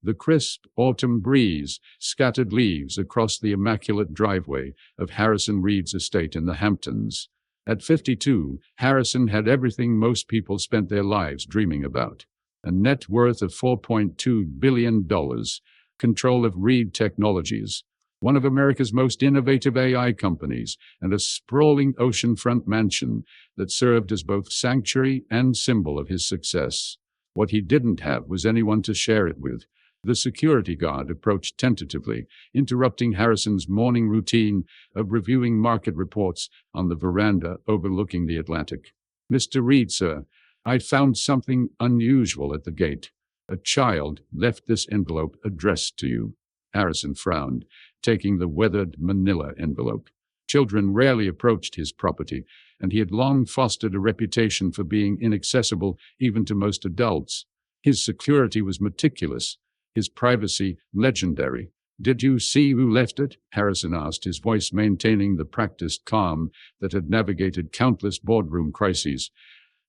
The crisp autumn breeze scattered leaves across the immaculate driveway of Harrison Reed's estate in the Hamptons. At 52, Harrison had everything most people spent their lives dreaming about: a net worth of $4.2 billion, control of Reed Technologies, one of America's most innovative AI companies, and a sprawling oceanfront mansion that served as both sanctuary and symbol of his success. What he didn't have was anyone to share it with. The security guard approached tentatively, interrupting Harrison's morning routine of reviewing market reports on the veranda overlooking the Atlantic. "Mr. Reed, sir, I found something unusual at the gate. A child left this envelope addressed to you." Harrison frowned, taking the weathered manila envelope. Children rarely approached his property, and he had long fostered a reputation for being inaccessible even to most adults. His security was meticulous, his privacy legendary. "Did you see who left it?" Harrison asked, his voice maintaining the practiced calm that had navigated countless boardroom crises.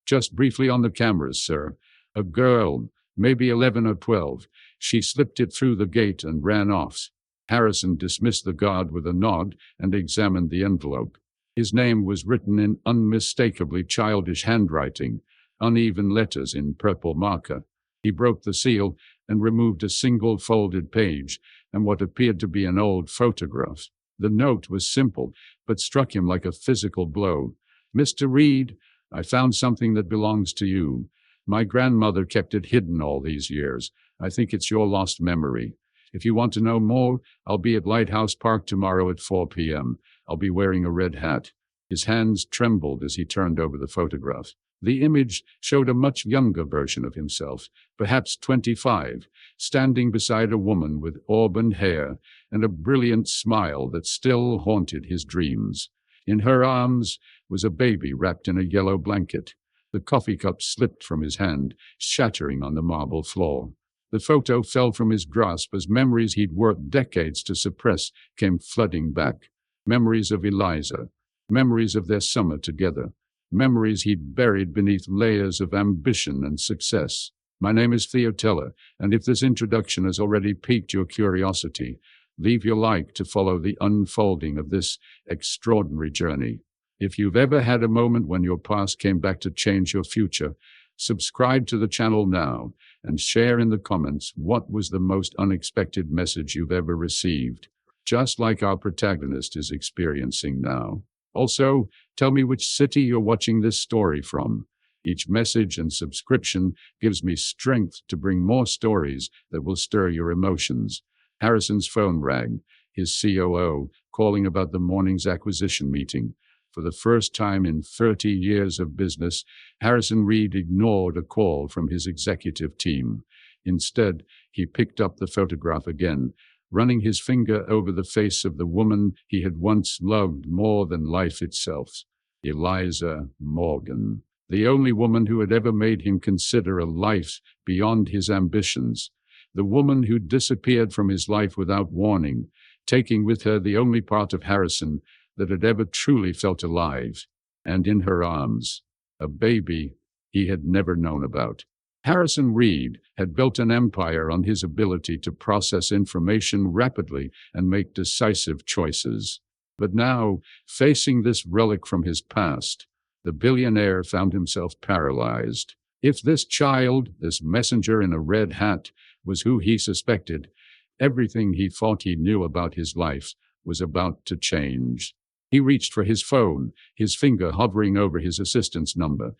"Just briefly on the cameras, sir. A girl, maybe 11 or 12. She slipped it through the gate and ran off." Harrison dismissed the guard with a nod and examined the envelope. His name was written in unmistakably childish handwriting, uneven letters in purple marker. He broke the seal and removed a single folded page and what appeared to be an old photograph. The note was simple, but struck him like a physical blow. "Mr. Reed, I found something that belongs to you. My grandmother kept it hidden all these years. I think it's your lost memory. If you want to know more, I'll be at Lighthouse Park tomorrow at 4 p.m. I'll be wearing a red hat." His hands trembled as he turned over the photograph. The image showed a much younger version of himself, perhaps 25, standing beside a woman with auburn hair and a brilliant smile that still haunted his dreams. In her arms was a baby wrapped in a yellow blanket. The coffee cup slipped from his hand, shattering on the marble floor. The photo fell from his grasp as memories he'd worked decades to suppress came flooding back. Memories of Eliza, memories of their summer together, memories he'd buried beneath layers of ambition and success. "My name is Theo Teller, and if this introduction has already piqued your curiosity, leave your like to follow the unfolding of this extraordinary journey. If you've ever had a moment when your past came back to change your future, subscribe to the channel now and share in the comments what was the most unexpected message you've ever received, just like our protagonist is experiencing now. Also, tell me which city you're watching this story from. Each message and subscription gives me strength to bring more stories that will stir your emotions. Harrison's phone rang, his COO calling about the morning's acquisition meeting. For the first time in 30 years of business, Harrison Reed ignored a call from his executive team. Instead, he picked up the photograph again, running his finger over the face of the woman he had once loved more than life itself. Eliza Morgan, the only woman who had ever made him consider a life beyond his ambitions. The woman who disappeared from his life without warning, taking with her the only part of Harrison that had ever truly felt alive, and in her arms, a baby he had never known about. Harrison Reed had built an empire on his ability to process information rapidly and make decisive choices. But now, facing this relic from his past, the billionaire found himself paralyzed. If this child, this messenger in a red hat, was who he suspected, everything he thought he knew about his life was about to change. He reached for his phone, his finger hovering over his assistant's number.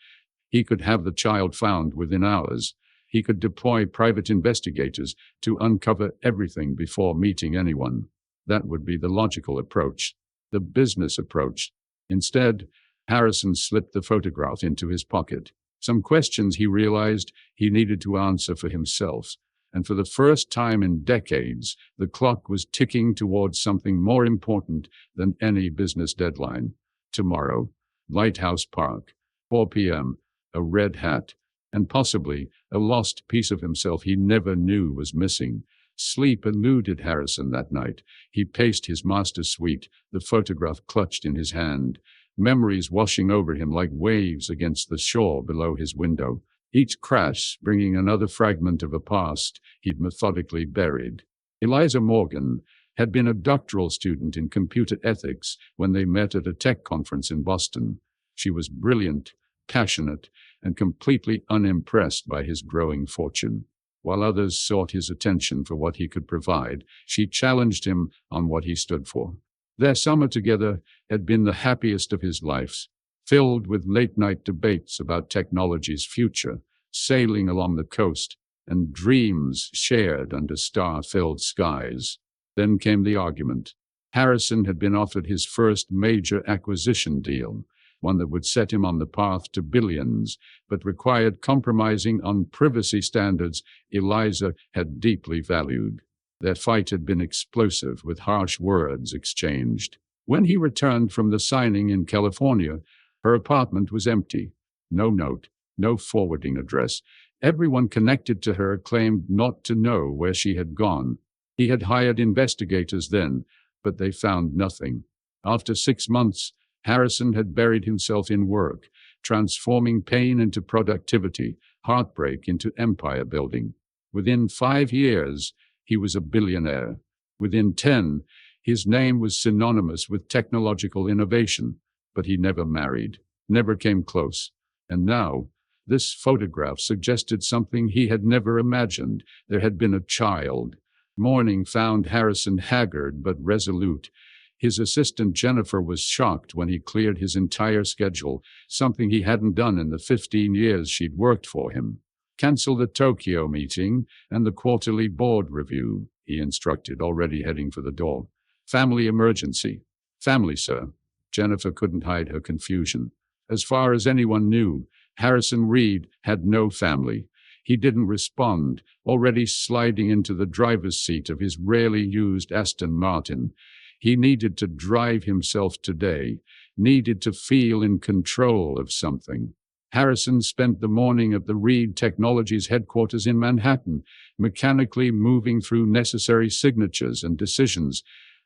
He could have the child found within hours. He could deploy private investigators to uncover everything before meeting anyone. That would be the logical approach, the business approach. Instead, Harrison slipped the photograph into his pocket. Some questions he realized he needed to answer for himself. And for the first time in decades, the clock was ticking towards something more important than any business deadline. Tomorrow, Lighthouse Park, 4 p.m., a red hat, and possibly a lost piece of himself he never knew was missing. Sleep eluded Harrison that night. He paced his master suite, the photograph clutched in his hand, memories washing over him like waves against the shore below his window. each crash bringing another fragment of a past he'd methodically buried. Eliza Morgan had been a doctoral student in computer ethics when they met at a tech conference in Boston. She was brilliant, passionate, and completely unimpressed by his growing fortune. While others sought his attention for what he could provide, she challenged him on what he stood for. Their summer together had been the happiest of his lives, filled with late-night debates about technology's future, sailing along the coast, and dreams shared under star-filled skies. Then came the argument. Harrison had been offered his first major acquisition deal, one that would set him on the path to billions, but required compromising on privacy standards Eliza had deeply valued. Their fight had been explosive, with harsh words exchanged. When he returned from the signing in California, her apartment was empty. No note, no forwarding address. Everyone connected to her claimed not to know where she had gone. He had hired investigators then, but they found nothing. After 6 months, Harrison had buried himself in work, transforming pain into productivity, heartbreak into empire building. Within 5 years, he was a billionaire. Within 10, his name was synonymous with technological innovation, but he never married, never came close. And now, this photograph suggested something he had never imagined. There had been a child. Morning found Harrison haggard but resolute. His assistant Jennifer was shocked when he cleared his entire schedule, something he hadn't done in the 15 years she'd worked for him. Cancel the Tokyo meeting and the quarterly board review, he instructed, already heading for the door. Family emergency. Family, sir. Jennifer couldn't hide her confusion. As far as anyone knew, Harrison Reed had no family. He didn't respond, already sliding into the driver's seat of his rarely used Aston Martin. He needed to drive himself today, needed to feel in control of something. Harrison spent the morning at the Reed Technologies headquarters in Manhattan, mechanically moving through necessary signatures and decisions,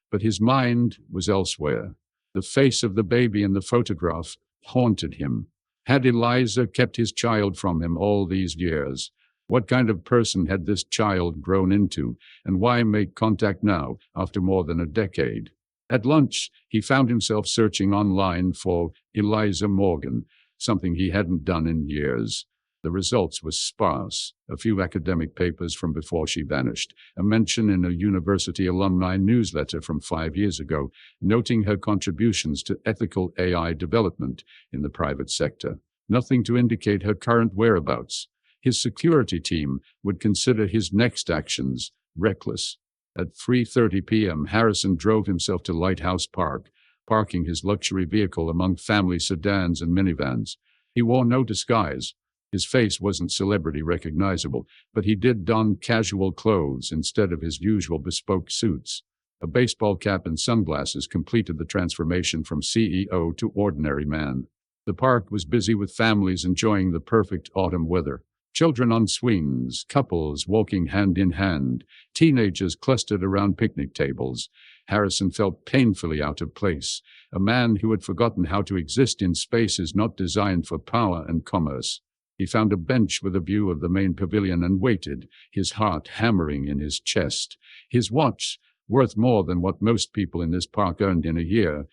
but his mind was elsewhere. The face of the baby in the photograph haunted him. Had Eliza kept his child from him all these years? What kind of person had this child grown into, and why make contact now, after more than a decade? At lunch, he found himself searching online for Eliza Morgan, something he hadn't done in years. The results were sparse. A few academic papers from before she vanished, a mention in a university alumni newsletter from 5 years ago, noting her contributions to ethical AI development in the private sector. Nothing to indicate her current whereabouts. His security team would consider his next actions reckless. At 3:30 p.m., Harrison drove himself to Lighthouse Park, parking his luxury vehicle among family sedans and minivans. He wore no disguise. His face wasn't celebrity recognizable, but he did don casual clothes instead of his usual bespoke suits. A baseball cap and sunglasses completed the transformation from CEO to ordinary man. The park was busy with families enjoying the perfect autumn weather. Children on swings, couples walking hand in hand, teenagers clustered around picnic tables. Harrison felt painfully out of place, a man who had forgotten how to exist in spaces not designed for power and commerce. He found a bench with a view of the main pavilion and waited, his heart hammering in his chest. His watch, worth more than what most people in this park earned in a year,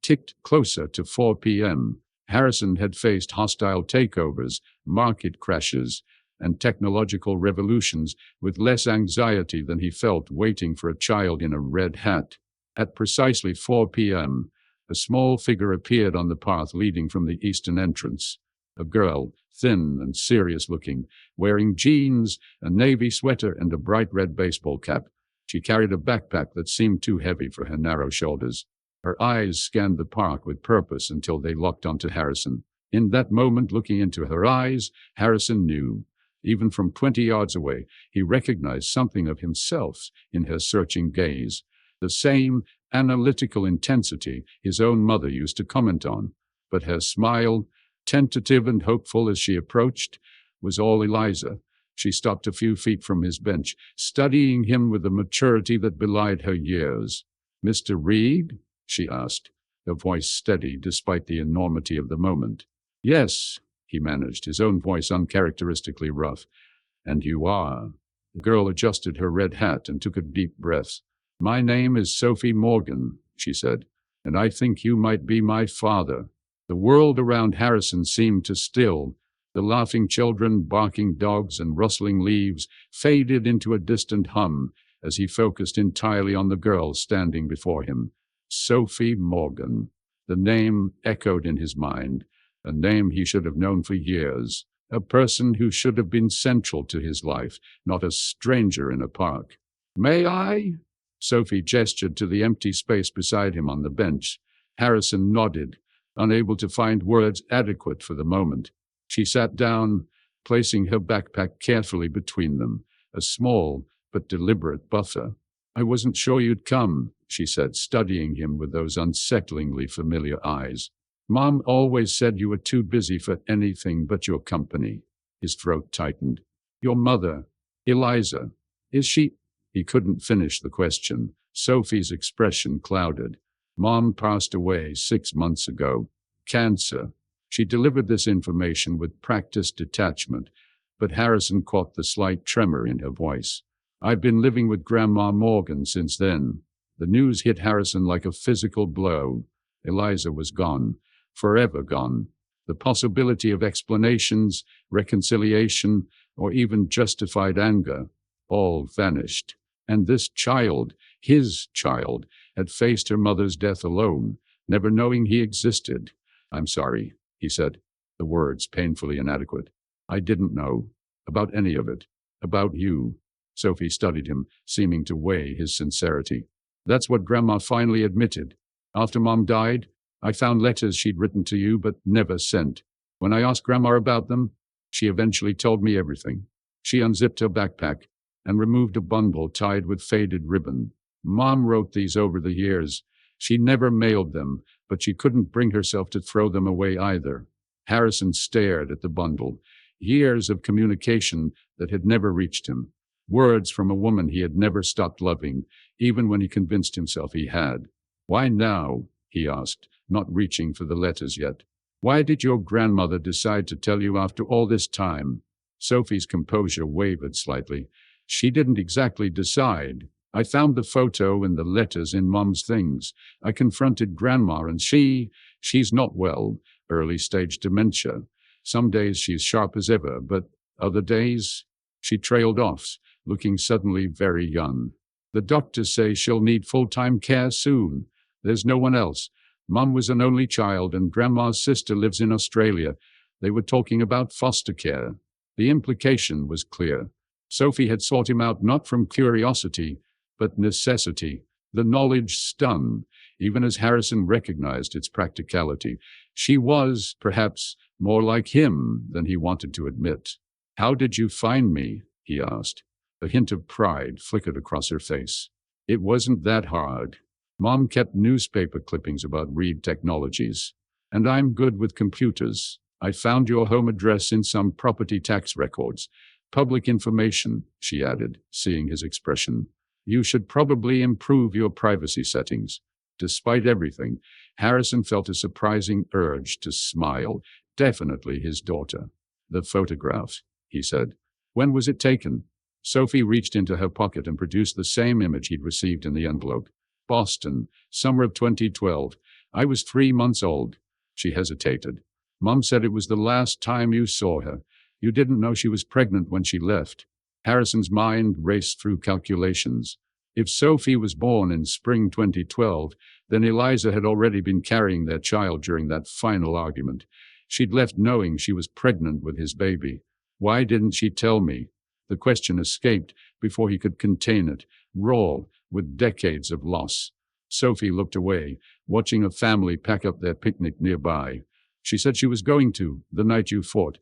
ticked closer to 4 p.m. Harrison had faced hostile takeovers, market crashes, and technological revolutions with less anxiety than he felt waiting for a child in a red hat. At precisely 4 p.m., a small figure appeared on the path leading from the eastern entrance. A girl, thin and serious-looking, wearing jeans, a navy sweater, and a bright red baseball cap. She carried a backpack that seemed too heavy for her narrow shoulders. Her eyes scanned the park with purpose until they locked onto Harrison. In that moment, looking into her eyes, Harrison knew. Even from 20 yards away, he recognized something of himself in her searching gaze. The same analytical intensity his own mother used to comment on. But her smile, tentative and hopeful as she approached, was all Eliza. She stopped a few feet from his bench, studying him with a maturity that belied her years. "Mr. Reed?" she asked, her voice steady despite the enormity of the moment. "Yes," he managed, his own voice uncharacteristically rough. And you are? The girl adjusted her red hat and took a deep breath. My name is Sophie Morgan, she said, and I think you might be my father. The world around Harrison seemed to still. The laughing children, barking dogs, and rustling leaves faded into a distant hum as he focused entirely on the girl standing before him. Sophie Morgan. The name echoed in his mind, a name he should have known for years, a person who should have been central to his life, not a stranger in a park. May I? Sophie gestured to the empty space beside him on the bench. Harrison nodded, unable to find words adequate for the moment. She sat down, placing her backpack carefully between them, a small but deliberate buffer. I wasn't sure you'd come, she said, studying him with those unsettlingly familiar eyes. Mom always said you were too busy for anything but your company. His throat tightened. Your mother, Eliza, is she? He couldn't finish the question. Sophie's expression clouded. Mom passed away 6 months ago. Cancer. She delivered this information with practiced detachment, but Harrison caught the slight tremor in her voice. I've been living with Grandma Morgan since then. The news hit Harrison like a physical blow. Eliza was gone, forever gone. The possibility of explanations, reconciliation, or even justified anger, all vanished. And this child, his child, had faced her mother's death alone, never knowing he existed. I'm sorry, he said, the words painfully inadequate. I didn't know. About any of it. About you. Sophie studied him, seeming to weigh his sincerity. That's what Grandma finally admitted. After Mom died, I found letters she'd written to you but never sent. When I asked Grandma about them, she eventually told me everything. She unzipped her backpack and removed a bundle tied with faded ribbon. Mom wrote these over the years. She never mailed them, but she couldn't bring herself to throw them away either. Harrison stared at the bundle. Years of communication that had never reached him. Words from a woman he had never stopped loving, even when he convinced himself he had. Why now? He asked, not reaching for the letters yet. Why did your grandmother decide to tell you after all this time? Sophie's composure wavered slightly. She didn't exactly decide. I found the photo and the letters in Mom's things. I confronted Grandma and she's not well, early-stage dementia. Some days she's sharp as ever, but other days, she trailed off, looking suddenly very young. The doctors say she'll need full-time care soon. There's no one else. Mom was an only child and Grandma's sister lives in Australia. They were talking about foster care. The implication was clear. Sophie had sought him out not from curiosity, but necessity. The knowledge stung, even as Harrison recognized its practicality. She was, perhaps, more like him than he wanted to admit. How did you find me? He asked. A hint of pride flickered across her face. It wasn't that hard. Mom kept newspaper clippings about Reed Technologies. And I'm good with computers. I found your home address in some property tax records. Public information, she added, seeing his expression. You should probably improve your privacy settings. Despite everything, Harrison felt a surprising urge to smile. Definitely his daughter. The photograph, he said. When was it taken? Sophie reached into her pocket and produced the same image he'd received in the envelope. Boston, summer of 2012. I was 3 months old. She hesitated. Mom said it was the last time you saw her. You didn't know she was pregnant when she left. Harrison's mind raced through calculations. If Sophie was born in spring 2012, then Eliza had already been carrying their child during that final argument. She'd left knowing she was pregnant with his baby. Why didn't she tell me? The question escaped before he could contain it, raw, with decades of loss. Sophie looked away, watching a family pack up their picnic nearby. She said she was going to, the night you fought.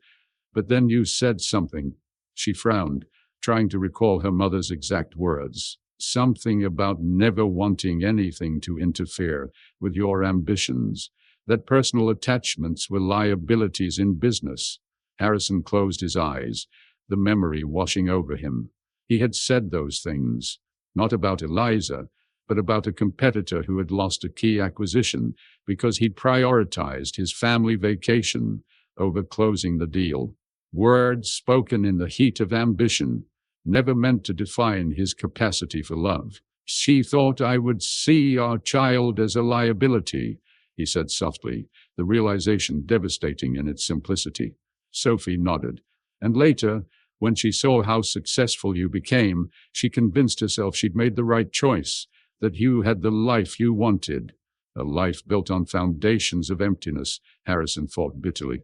But then you said something. She frowned, trying to recall her mother's exact words. Something about never wanting anything to interfere with your ambitions, that personal attachments were liabilities in business. Harrison closed his eyes, the memory washing over him. He had said those things, not about Eliza, but about a competitor who had lost a key acquisition because he'd prioritized his family vacation over closing the deal. Words spoken in the heat of ambition, never meant to define his capacity for love. She thought I would see our child as a liability, he said softly, the realization devastating in its simplicity. Sophie nodded. And later, when she saw how successful you became, she convinced herself she'd made the right choice, that you had the life you wanted. A life built on foundations of emptiness, Harrison thought bitterly.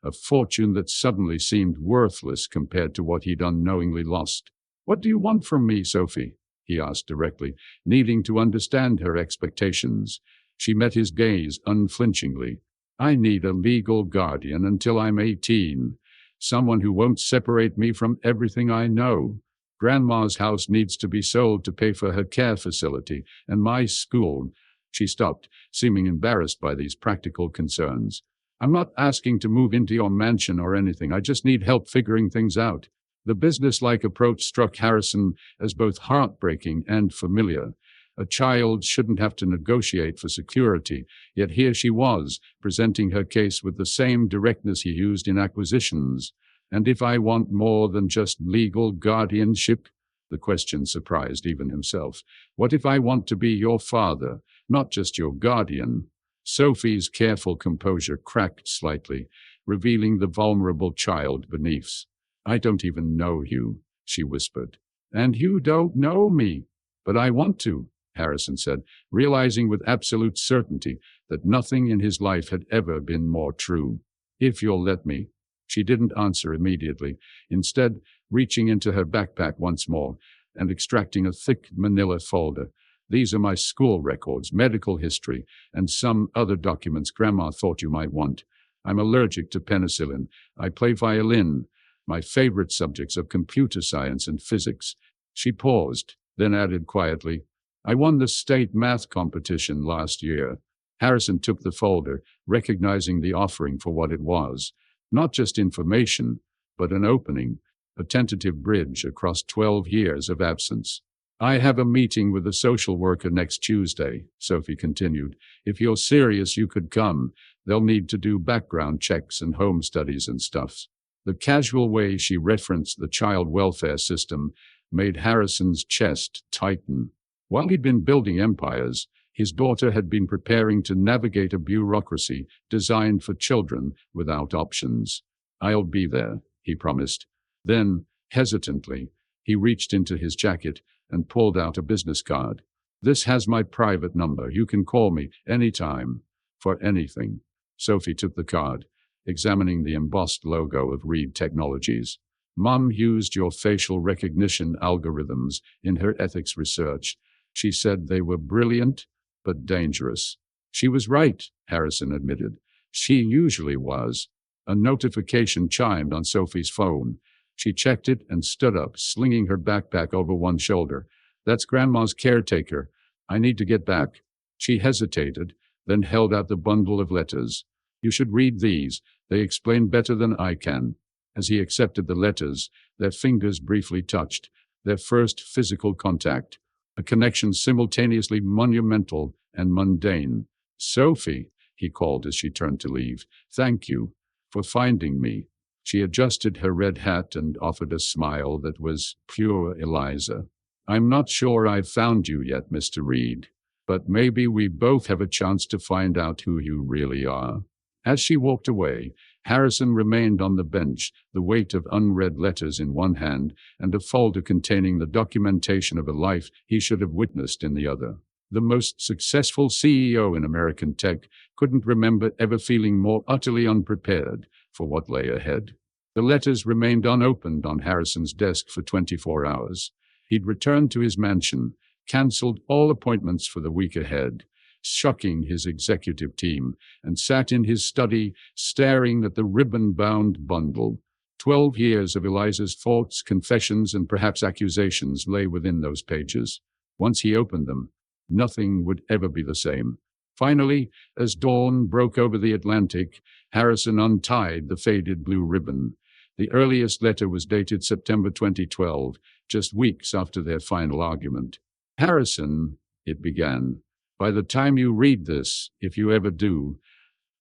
A fortune that suddenly seemed worthless compared to what he'd unknowingly lost. What do you want from me, Sophie? He asked directly, needing to understand her expectations. She met his gaze unflinchingly. I need a legal guardian until I'm 18. Someone who won't separate me from everything I know. Grandma's house needs to be sold to pay for her care facility, and my school. She stopped, seeming embarrassed by these practical concerns. I'm not asking to move into your mansion or anything. I just need help figuring things out. The business-like approach struck Harrison as both heartbreaking and familiar. A child shouldn't have to negotiate for security, yet here she was, presenting her case with the same directness he used in acquisitions. And if I want more than just legal guardianship? The question surprised even himself. What if I want to be your father, not just your guardian? Sophie's careful composure cracked slightly, revealing the vulnerable child beneath. I don't even know you, she whispered. And you don't know me. But I want to, Harrison said, realizing with absolute certainty that nothing in his life had ever been more true. If you'll let me. She didn't answer immediately, instead reaching into her backpack once more and extracting a thick manila folder. These are my school records, medical history, and some other documents Grandma thought you might want. I'm allergic to penicillin. I play violin. My favorite subjects are computer science and physics. She paused, then added quietly, I won the state math competition last year. Harrison took the folder, recognizing the offering for what it was. Not just information, but an opening, a tentative bridge across 12 years of absence. I have a meeting with a social worker next Tuesday, Sophie continued. If you're serious, you could come. They'll need to do background checks and home studies and stuff. The casual way she referenced the child welfare system made Harrison's chest tighten. While he'd been building empires, his daughter had been preparing to navigate a bureaucracy designed for children without options. I'll be there, he promised. Then, hesitantly, he reached into his jacket and pulled out a business card. This has my private number. You can call me anytime, for anything. Sophie took the card, examining the embossed logo of Reed Technologies. Mom used your facial recognition algorithms in her ethics research. She said they were brilliant, but dangerous. She was right, Harrison admitted. She usually was. A notification chimed on Sophie's phone. She checked it and stood up, slinging her backpack over one shoulder. That's Grandma's caretaker. I need to get back. She hesitated, then held out the bundle of letters. You should read these. They explain better than I can. As he accepted the letters, their fingers briefly touched, their first physical contact. A connection simultaneously monumental and mundane. Sophie, he called as she turned to leave. Thank you for finding me. She adjusted her red hat and offered a smile that was pure Eliza. I'm not sure I've found you yet, Mr. Reed, but maybe we both have a chance to find out who you really are. As she walked away, Harrison remained on the bench, the weight of unread letters in one hand and a folder containing the documentation of a life he should have witnessed in the other. The most successful CEO in American tech couldn't remember ever feeling more utterly unprepared for what lay ahead. The letters remained unopened on Harrison's desk for 24 hours. He'd returned to his mansion, canceled all appointments for the week ahead, shucking his executive team, and sat in his study, staring at the ribbon-bound bundle. 12 years of Eliza's thoughts, confessions, and perhaps accusations lay within those pages. Once he opened them, nothing would ever be the same. Finally, as dawn broke over the Atlantic, Harrison untied the faded blue ribbon. The earliest letter was dated September 2012, just weeks after their final argument. Harrison, it began, by the time you read this, if you ever do,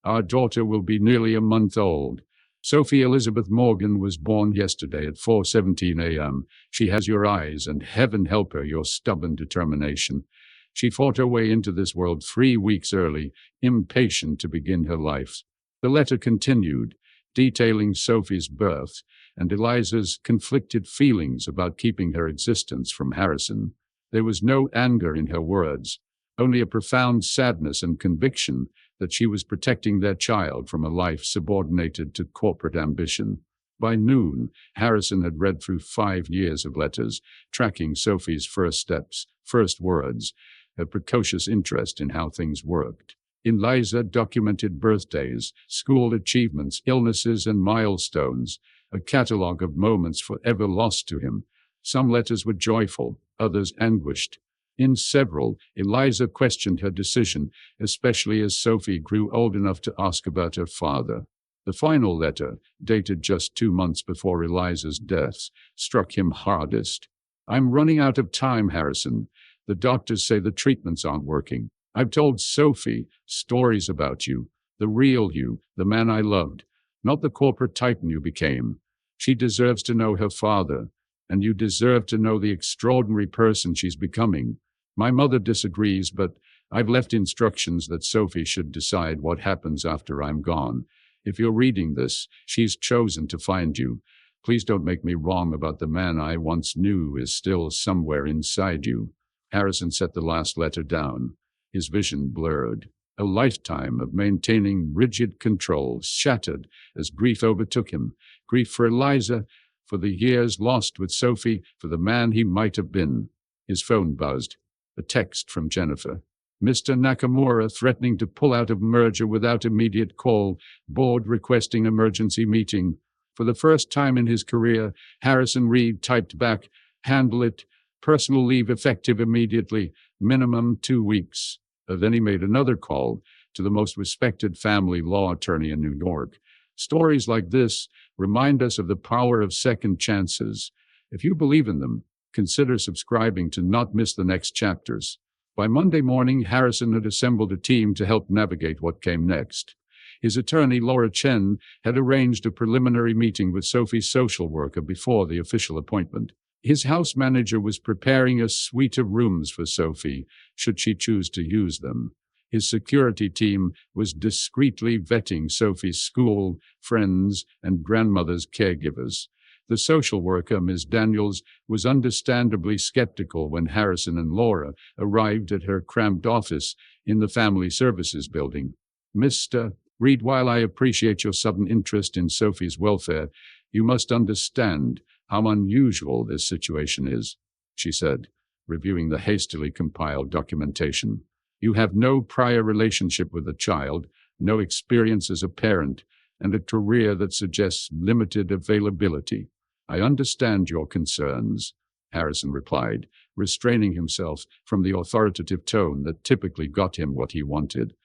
our daughter will be nearly a month old. Sophie Elizabeth Morgan was born yesterday at 4:17 a.m. She has your eyes, and heaven help her, your stubborn determination. She fought her way into this world 3 weeks early, impatient to begin her life. The letter continued, detailing Sophie's birth and Eliza's conflicted feelings about keeping her existence from Harrison. There was no anger in her words, only a profound sadness and conviction that she was protecting their child from a life subordinated to corporate ambition. By noon, Harrison had read through 5 years of letters, tracking Sophie's first steps, first words, her precocious interest in how things worked. Eliza documented birthdays, school achievements, illnesses, and milestones, a catalogue of moments forever lost to him. Some letters were joyful, others anguished. In several, Eliza questioned her decision, especially as Sophie grew old enough to ask about her father. The final letter, dated just 2 months before Eliza's death, struck him hardest. "I'm running out of time, Harrison. The doctors say the treatments aren't working. I've told Sophie stories about you, the real you, the man I loved, not the corporate titan you became. She deserves to know her father, and you deserve to know the extraordinary person she's becoming. My mother disagrees, but I've left instructions that Sophie should decide what happens after I'm gone. If you're reading this, she's chosen to find you. Please don't make me wrong about the man I once knew is still somewhere inside you." Harrison set the last letter down. His vision blurred. A lifetime of maintaining rigid control shattered as grief overtook him. Grief for Eliza, for the years lost with Sophie, for the man he might have been. His phone buzzed. A text from Jennifer. "Mr. Nakamura threatening to pull out of merger without immediate call. Board requesting emergency meeting." For the first time in his career, Harrison Reed typed back, "Handle it. Personal leave effective immediately. Minimum 2 weeks." Then he made another call to the most respected family law attorney in New York. Stories like this remind us of the power of second chances. If you believe in them, consider subscribing to not miss the next chapters. By Monday morning, Harrison had assembled a team to help navigate what came next. His attorney, Laura Chen, had arranged a preliminary meeting with Sophie's social worker before the official appointment. His house manager was preparing a suite of rooms for Sophie, should she choose to use them. His security team was discreetly vetting Sophie's school, friends, and grandmother's caregivers. The social worker, Ms. Daniels, was understandably skeptical when Harrison and Laura arrived at her cramped office in the Family Services building. "Mr. Reed, while I appreciate your sudden interest in Sophie's welfare, you must understand how unusual this situation is," she said, reviewing the hastily compiled documentation. "You have no prior relationship with the child, no experience as a parent, and a career that suggests limited availability. I understand your concerns," Harrison replied, restraining himself from the authoritative tone that typically got him what he wanted.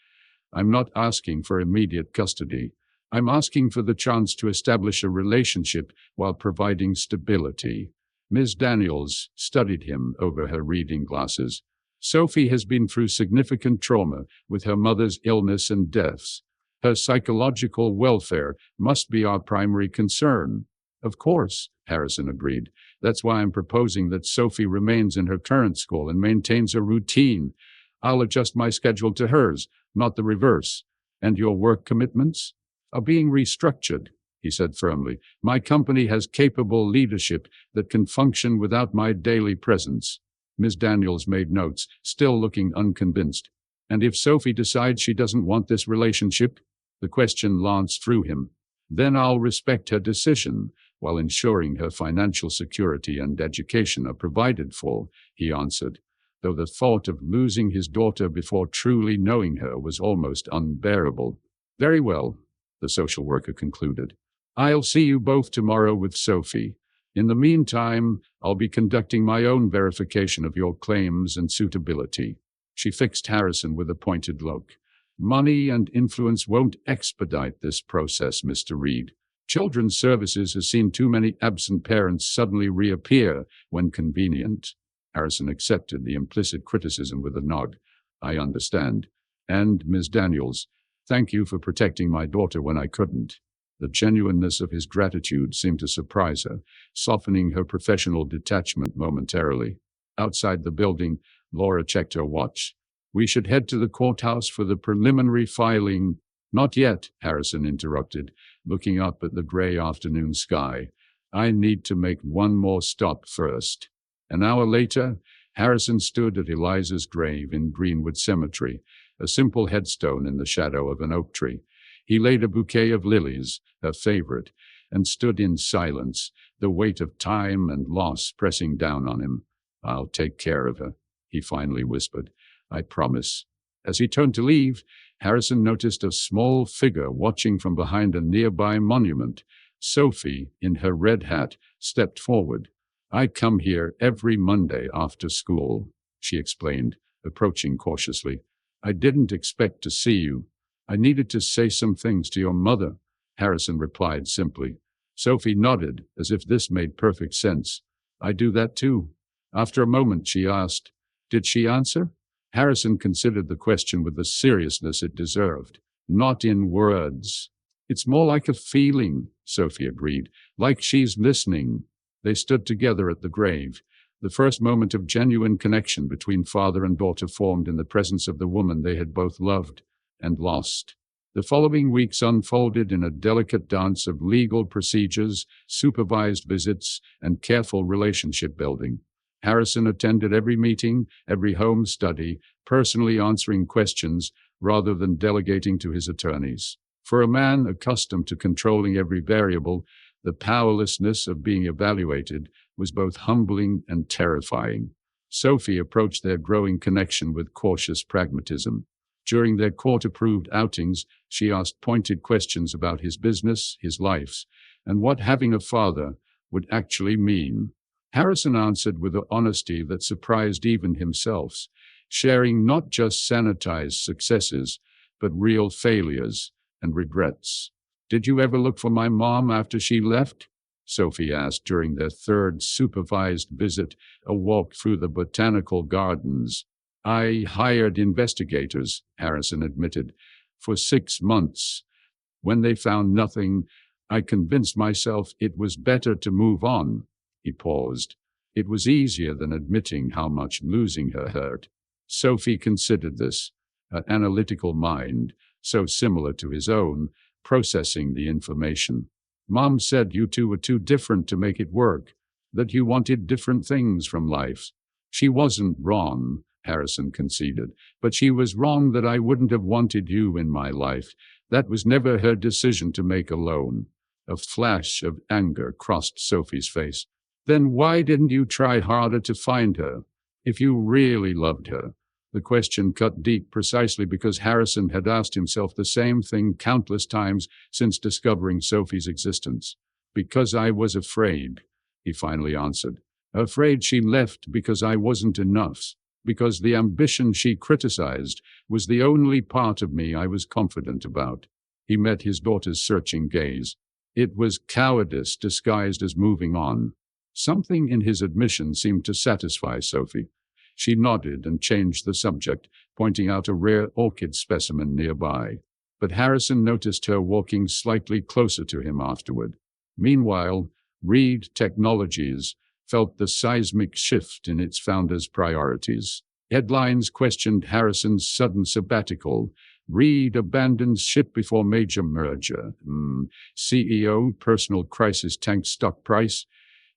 "I'm not asking for immediate custody. I'm asking for the chance to establish a relationship while providing stability." Ms. Daniels studied him over her reading glasses. "Sophie has been through significant trauma with her mother's illness and deaths. Her psychological welfare must be our primary concern." "Of course," Harrison agreed. "That's why I'm proposing that Sophie remains in her current school and maintains a routine. I'll adjust my schedule to hers, not the reverse." "And your work commitments?" "Are being restructured," he said firmly. "My company has capable leadership that can function without my daily presence." Ms. Daniels made notes, still looking unconvinced. "And if Sophie decides she doesn't want this relationship?" The question lanced through him. "Then I'll respect her decision, while ensuring her financial security and education are provided for," he answered, though the thought of losing his daughter before truly knowing her was almost unbearable. "Very well," the social worker concluded. "I'll see you both tomorrow with Sophie. In the meantime, I'll be conducting my own verification of your claims and suitability." She fixed Harrison with a pointed look. "Money and influence won't expedite this process, Mr. Reed. Children's Services has seen too many absent parents suddenly reappear when convenient." Harrison accepted the implicit criticism with a nod. "I understand. And, Ms. Daniels, thank you for protecting my daughter when I couldn't." The genuineness of his gratitude seemed to surprise her, softening her professional detachment momentarily. Outside the building, Laura checked her watch. "We should head to the courthouse for the preliminary filing." "Not yet," Harrison interrupted, looking up at the gray afternoon sky. "I need to make one more stop first." An hour later, Harrison stood at Eliza's grave in Greenwood Cemetery, a simple headstone in the shadow of an oak tree. He laid a bouquet of lilies, her favorite, and stood in silence, the weight of time and loss pressing down on him. "I'll take care of her," he finally whispered. "I promise." As he turned to leave, Harrison noticed a small figure watching from behind a nearby monument. Sophie, in her red hat, stepped forward. "I come here every Monday after school," she explained, approaching cautiously. "I didn't expect to see you. I needed to say some things to your mother," Harrison replied simply. Sophie nodded, as if this made perfect sense. "I do that too." After a moment, she asked, "Did she answer?" Harrison considered the question with the seriousness it deserved. "Not in words. It's more like a feeling," Sophie agreed, "like she's listening." They stood together at the grave. The first moment of genuine connection between father and daughter formed in the presence of the woman they had both loved and lost. The following weeks unfolded in a delicate dance of legal procedures, supervised visits, and careful relationship building. Harrison attended every meeting, every home study, personally answering questions rather than delegating to his attorneys. For a man accustomed to controlling every variable, the powerlessness of being evaluated was both humbling and terrifying. Sophie approached their growing connection with cautious pragmatism. During their court-approved outings, she asked pointed questions about his business, his life, and what having a father would actually mean. Harrison answered with an honesty that surprised even himself, sharing not just sanitized successes, but real failures and regrets. "Did you ever look for my mom after she left?" Sophie asked during their third supervised visit, a walk through the botanical gardens. "I hired investigators," Harrison admitted, "for 6 months. When they found nothing, I convinced myself it was better to move on." He paused. It was easier than admitting how much losing her hurt. Sophie considered this, her analytical mind, so similar to his own, processing the information. "Mom said you two were too different to make it work, that you wanted different things from life." "She wasn't wrong," Harrison conceded, "but she was wrong that I wouldn't have wanted you in my life. That was never her decision to make alone." A flash of anger crossed Sophie's face. "Then why didn't you try harder to find her, if you really loved her?" The question cut deep precisely because Harrison had asked himself the same thing countless times since discovering Sophie's existence. "Because I was afraid," he finally answered. "Afraid she left because I wasn't enough. Because the ambition she criticized was the only part of me I was confident about." He met his daughter's searching gaze. It was cowardice disguised as moving on. Something in his admission seemed to satisfy Sophie. She nodded and changed the subject, pointing out a rare orchid specimen nearby. But Harrison noticed her walking slightly closer to him afterward. Meanwhile, Reed Technologies felt the seismic shift in its founder's priorities. Headlines questioned Harrison's sudden sabbatical. "Reed abandons ship before major merger." CEO, personal crisis tanked stock price.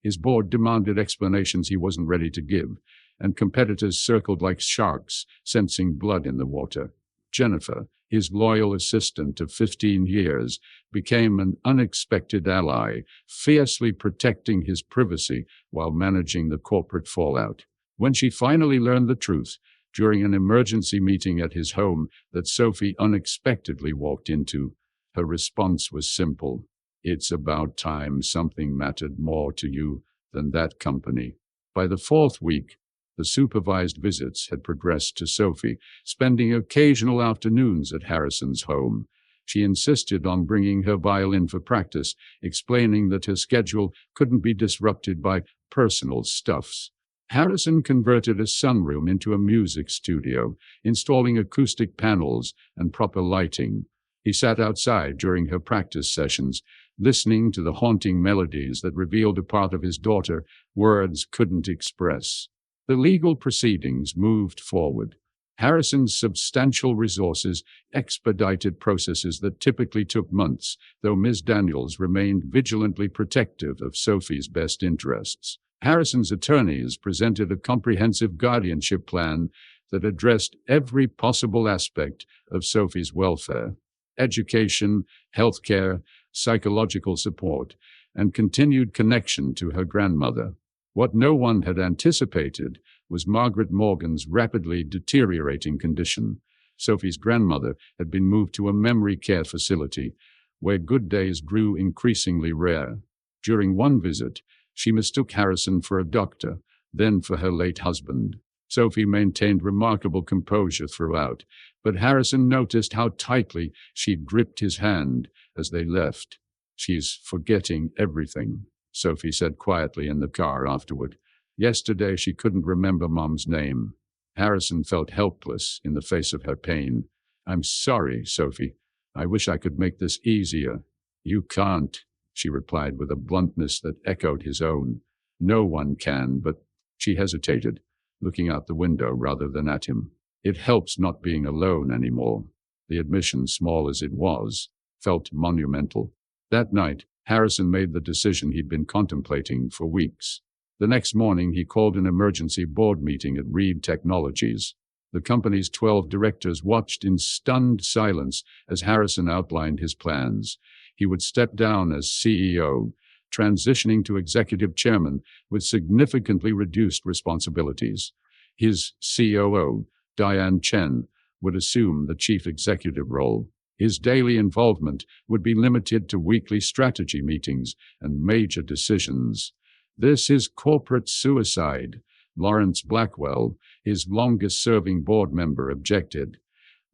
His board demanded explanations he wasn't ready to give, and competitors circled like sharks, sensing blood in the water. Jennifer, his loyal assistant of 15 years, became an unexpected ally, fiercely protecting his privacy while managing the corporate fallout. When she finally learned the truth, during an emergency meeting at his home that Sophie unexpectedly walked into, her response was simple. "It's about time something mattered more to you than that company." By the 4th week, the supervised visits had progressed to Sophie, spending occasional afternoons at Harrison's home. She insisted on bringing her violin for practice, explaining that her schedule couldn't be disrupted by personal stuffs. Harrison converted a sunroom into a music studio, installing acoustic panels and proper lighting. He sat outside during her practice sessions, listening to the haunting melodies that revealed a part of his daughter words couldn't express. The legal proceedings moved forward. Harrison's substantial resources expedited processes that typically took months, though Ms. Daniels remained vigilantly protective of Sophie's best interests. Harrison's attorneys presented a comprehensive guardianship plan that addressed every possible aspect of Sophie's welfare: education, healthcare, psychological support, and continued connection to her grandmother. What no one had anticipated was Margaret Morgan's rapidly deteriorating condition. Sophie's grandmother had been moved to a memory care facility, where good days grew increasingly rare. During one visit, she mistook Harrison for a doctor, then for her late husband. Sophie maintained remarkable composure throughout, but Harrison noticed how tightly she gripped his hand as they left. "She's forgetting everything," Sophie said quietly in the car afterward. "Yesterday she couldn't remember Mom's name." Harrison felt helpless in the face of her pain. "I'm sorry, Sophie. I wish I could make this easier." "You can't," she replied with a bluntness that echoed his own. "No one can," but she hesitated, looking out the window rather than at him. It helps not being alone anymore. The admission, small as it was, felt monumental. That night, Harrison made the decision he'd been contemplating for weeks. The next morning, he called an emergency board meeting at Reed Technologies. The company's 12 directors watched in stunned silence as Harrison outlined his plans. He would step down as CEO, transitioning to executive chairman with significantly reduced responsibilities. His COO, Diane Chen, would assume the chief executive role. His daily involvement would be limited to weekly strategy meetings and major decisions. "This is corporate suicide," Lawrence Blackwell, his longest-serving board member, objected.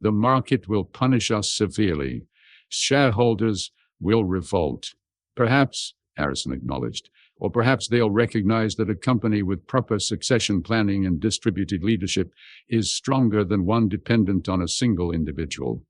"The market will punish us severely. Shareholders will revolt." "Perhaps," Harrison acknowledged, "or perhaps they'll recognize that a company with proper succession planning and distributed leadership is stronger than one dependent on a single individual."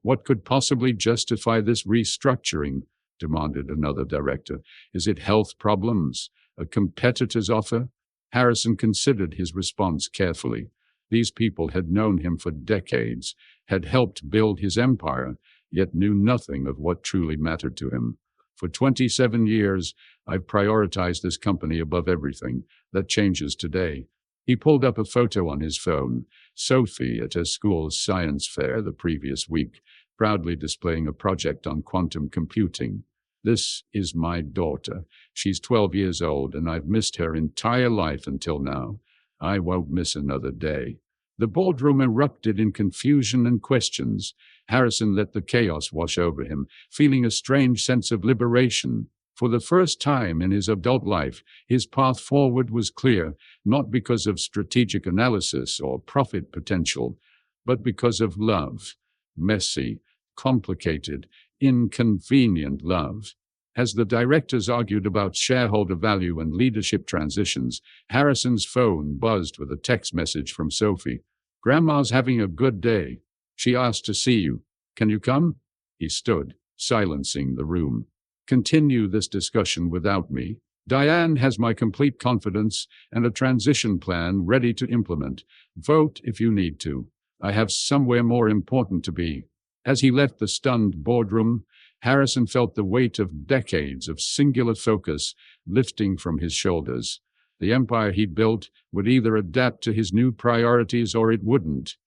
What could possibly justify this restructuring?" demanded another director. "Is it health problems? A competitor's offer?" Harrison considered his response carefully. These people had known him for decades, had helped build his empire, yet knew nothing of what truly mattered to him. "For 27 years, I've prioritized this company above everything. That changes today." He pulled up a photo on his phone. Sophie at her school's science fair the previous week, proudly displaying a project on quantum computing. "This is my daughter. She's 12 years old, and I've missed her entire life until now. I won't miss another day." The boardroom erupted in confusion and questions. Harrison let the chaos wash over him, feeling a strange sense of liberation. For the first time in his adult life, his path forward was clear, not because of strategic analysis or profit potential, but because of love. Messy, complicated, inconvenient love. As the directors argued about shareholder value and leadership transitions, Harrison's phone buzzed with a text message from Sophie. "Grandma's having a good day. She asked to see you. Can you come?" He stood, silencing the room. "Continue this discussion without me. Diane has my complete confidence and a transition plan ready to implement. Vote if you need to. I have somewhere more important to be." As he left the stunned boardroom, Harrison felt the weight of decades of singular focus lifting from his shoulders. The empire he'd built would either adapt to his new priorities or it wouldn't.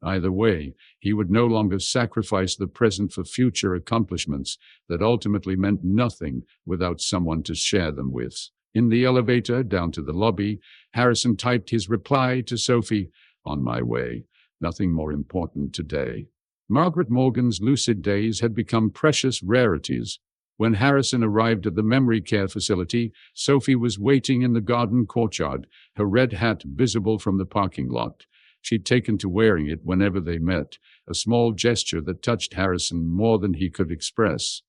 Either way, he would no longer sacrifice the present for future accomplishments that ultimately meant nothing without someone to share them with. In the elevator down to the lobby, Harrison typed his reply to Sophie, "On my way. Nothing more important today." Margaret Morgan's lucid days had become precious rarities. When Harrison arrived at the memory care facility, Sophie was waiting in the garden courtyard, her red hat visible from the parking lot. She'd taken to wearing it whenever they met, a small gesture that touched Harrison more than he could express.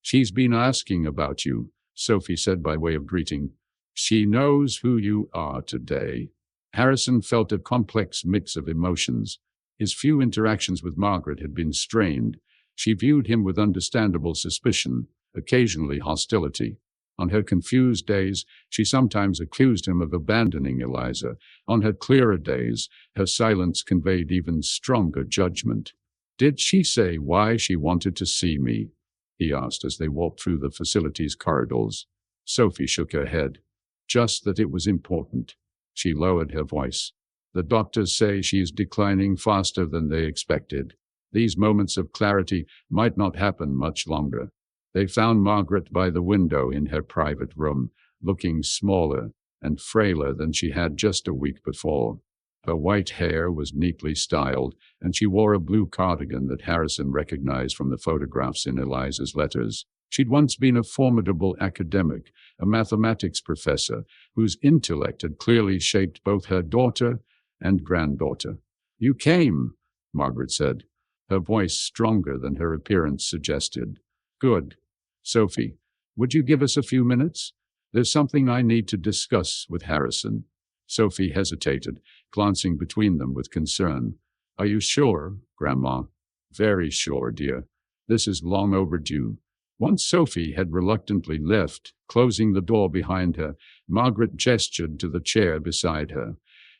"She's been asking about you," Sophie said by way of greeting. "She knows who you are today." Harrison felt a complex mix of emotions. His few interactions with Margaret had been strained. She viewed him with understandable suspicion, occasionally hostility. On her confused days, she sometimes accused him of abandoning Eliza. On her clearer days, her silence conveyed even stronger judgment. "Did she say why she wanted to see me?" he asked as they walked through the facility's corridors. Sophie shook her head. "Just that it was important." She lowered her voice. "The doctors say she is declining faster than they expected." These moments of clarity might not happen much longer. They found Margaret by the window in her private room, looking smaller and frailer than she had just a week before. Her white hair was neatly styled, and she wore a blue cardigan that Harrison recognized from the photographs in Eliza's letters. She'd once been a formidable academic, a mathematics professor, whose intellect had clearly shaped both her daughter and granddaughter. "You came," Margaret said, her voice stronger than her appearance suggested. "Good. Sophie, would you give us a few minutes? There's something I need to discuss with Harrison." Sophie hesitated, glancing between them with concern. "Are you sure, Grandma?" "Very sure, dear. This is long overdue." Once Sophie had reluctantly left, closing the door behind her, Margaret gestured to the chair beside her.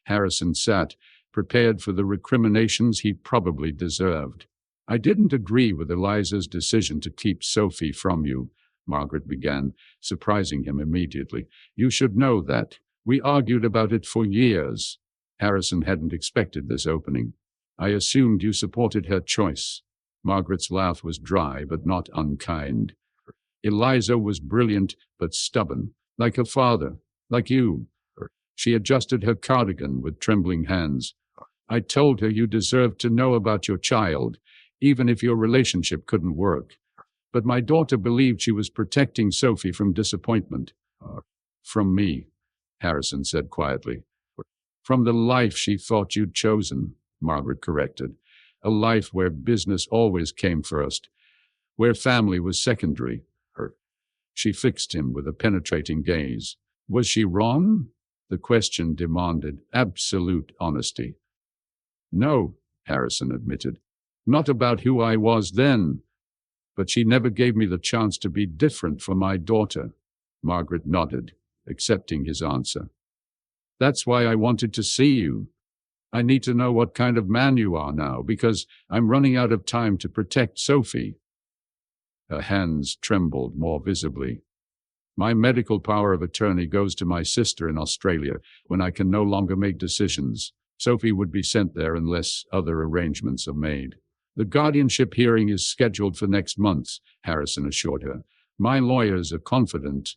Harrison sat, prepared for the recriminations he probably deserved. "I didn't agree with Eliza's decision to keep Sophie from you," Margaret began, surprising him immediately. "You should know that. We argued about it for years." Harrison hadn't expected this opening. "I assumed you supported her choice." Margaret's laugh was dry but not unkind. "Eliza was brilliant but stubborn, like her father, like you." She adjusted her cardigan with trembling hands. "I told her you deserved to know about your child, even if your relationship couldn't work. But my daughter believed she was protecting Sophie from disappointment." "From me," Harrison said quietly. "From the life she thought you'd chosen," Margaret corrected. "A life where business always came first, where family was secondary." She fixed him with a penetrating gaze. Was she wrong? The question demanded absolute honesty. "No," Harrison admitted. "Not about who I was then. But she never gave me the chance to be different from my daughter." Margaret nodded, accepting his answer. "That's why I wanted to see you. I need to know what kind of man you are now, because I'm running out of time to protect Sophie." Her hands trembled more visibly. "My medical power of attorney goes to my sister in Australia when I can no longer make decisions. Sophie would be sent there unless other arrangements are made." "The guardianship hearing is scheduled for next month," Harrison assured her. "My lawyers are confident."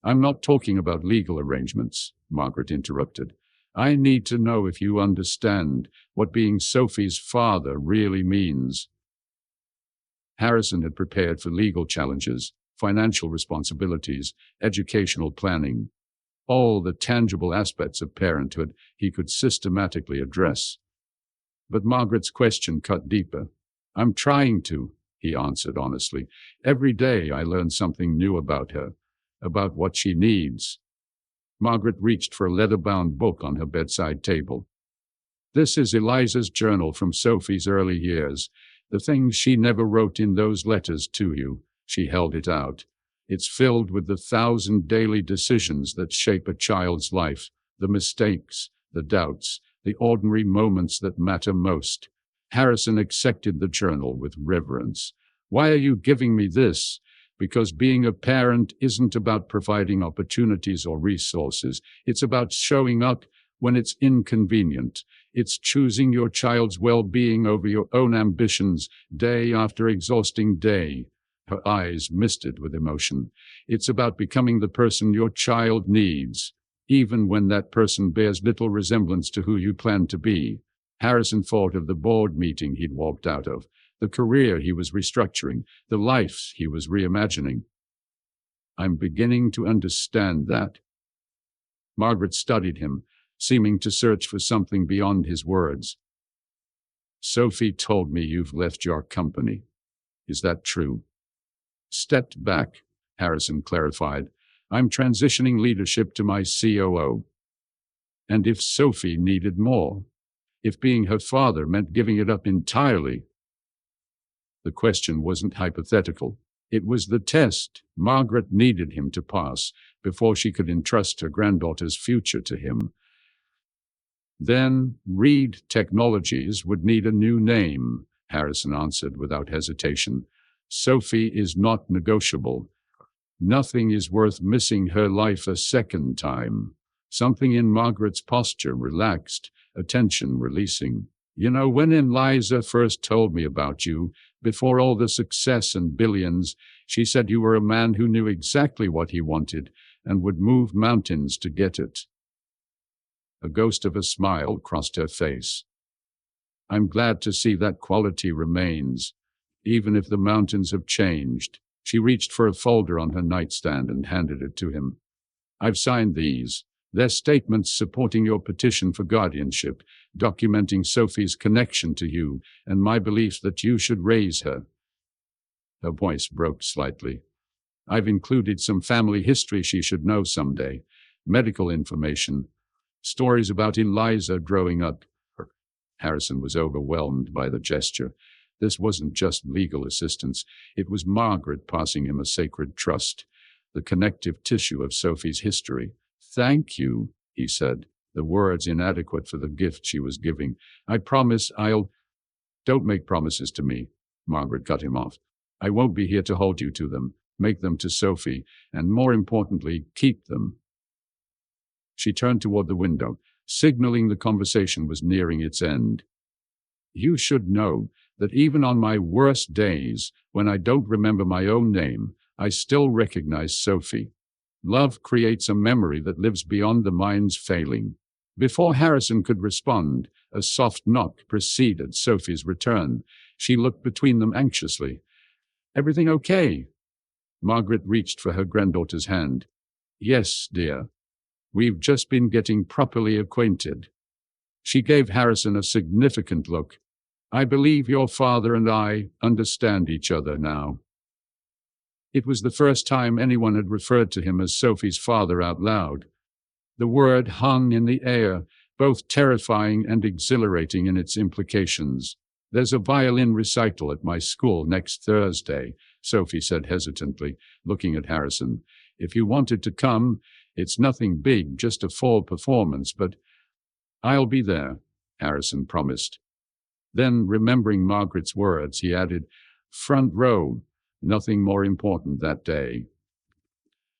"I'm not talking about legal arrangements," Margaret interrupted. "I need to know if you understand what being Sophie's father really means." Harrison had prepared for legal challenges, financial responsibilities, educational planning, all the tangible aspects of parenthood he could systematically address. But Margaret's question cut deeper. "I'm trying to," he answered honestly. "Every day I learn something new about her, about what she needs." Margaret reached for a leather-bound book on her bedside table. "This is Eliza's journal from Sophie's early years, the things she never wrote in those letters to you." She held it out. "It's filled with the 1,000 daily decisions that shape a child's life, the mistakes, the doubts, the ordinary moments that matter most." Harrison accepted the journal with reverence. "Why are you giving me this?" "Because being a parent isn't about providing opportunities or resources. It's about showing up when it's inconvenient. It's choosing your child's well-being over your own ambitions, day after exhausting day." Her eyes misted with emotion. "It's about becoming the person your child needs, even when that person bears little resemblance to who you plan to be." Harrison thought of the board meeting he'd walked out of, the career he was restructuring, the life he was reimagining. "I'm beginning to understand that." Margaret studied him, seeming to search for something beyond his words. "Sophie told me you've left your company. Is that true?" "Stepped back," Harrison clarified. "I'm transitioning leadership to my COO. And if Sophie needed more, if being her father meant giving it up entirely, The question wasn't hypothetical. It was the test Margaret needed him to pass before she could entrust her granddaughter's future to him. Then Reed Technologies would need a new name, Harrison answered without hesitation. Sophie is not negotiable. Nothing is worth missing her life a second time. Something in Margaret's posture relaxed, attention releasing. You know, when Eliza first told me about you, before all the success and billions, she said you were a man who knew exactly what he wanted and would move mountains to get it. A ghost of a smile crossed her face. I'm glad to see that quality remains, even if the mountains have changed. She reached for a folder on her nightstand and handed it to him. I've signed these. They're statements supporting your petition for guardianship, documenting Sophie's connection to you and my belief that you should raise her. Her voice broke slightly. I've included some family history she should know someday, medical information, stories about Eliza growing up. Harrison was overwhelmed by the gesture. This wasn't just legal assistance. It was Margaret passing him a sacred trust, the connective tissue of Sophie's history. Thank you, he said, the words inadequate for the gift she was giving. I promise I'll... Don't make promises to me, Margaret cut him off. I won't be here to hold you to them. Make them to Sophie, and more importantly, keep them. She turned toward the window, signaling the conversation was nearing its end. You should know that even on my worst days, when I don't remember my own name, I still recognize Sophie. Love creates a memory that lives beyond the mind's failing. Before Harrison could respond, a soft knock preceded Sophie's return. She looked between them anxiously. Everything okay? Margaret reached for her granddaughter's hand. Yes, dear. We've just been getting properly acquainted. She gave Harrison a significant look. I believe your father and I understand each other now. It was the first time anyone had referred to him as Sophie's father out loud. The word hung in the air, both terrifying and exhilarating in its implications. There's a violin recital at my school next Thursday, Sophie said hesitantly, looking at Harrison. If you wanted to come, it's nothing big, just a fall performance, but I'll be there, Harrison promised. Then, remembering Margaret's words, he added, front row. Nothing more important that day.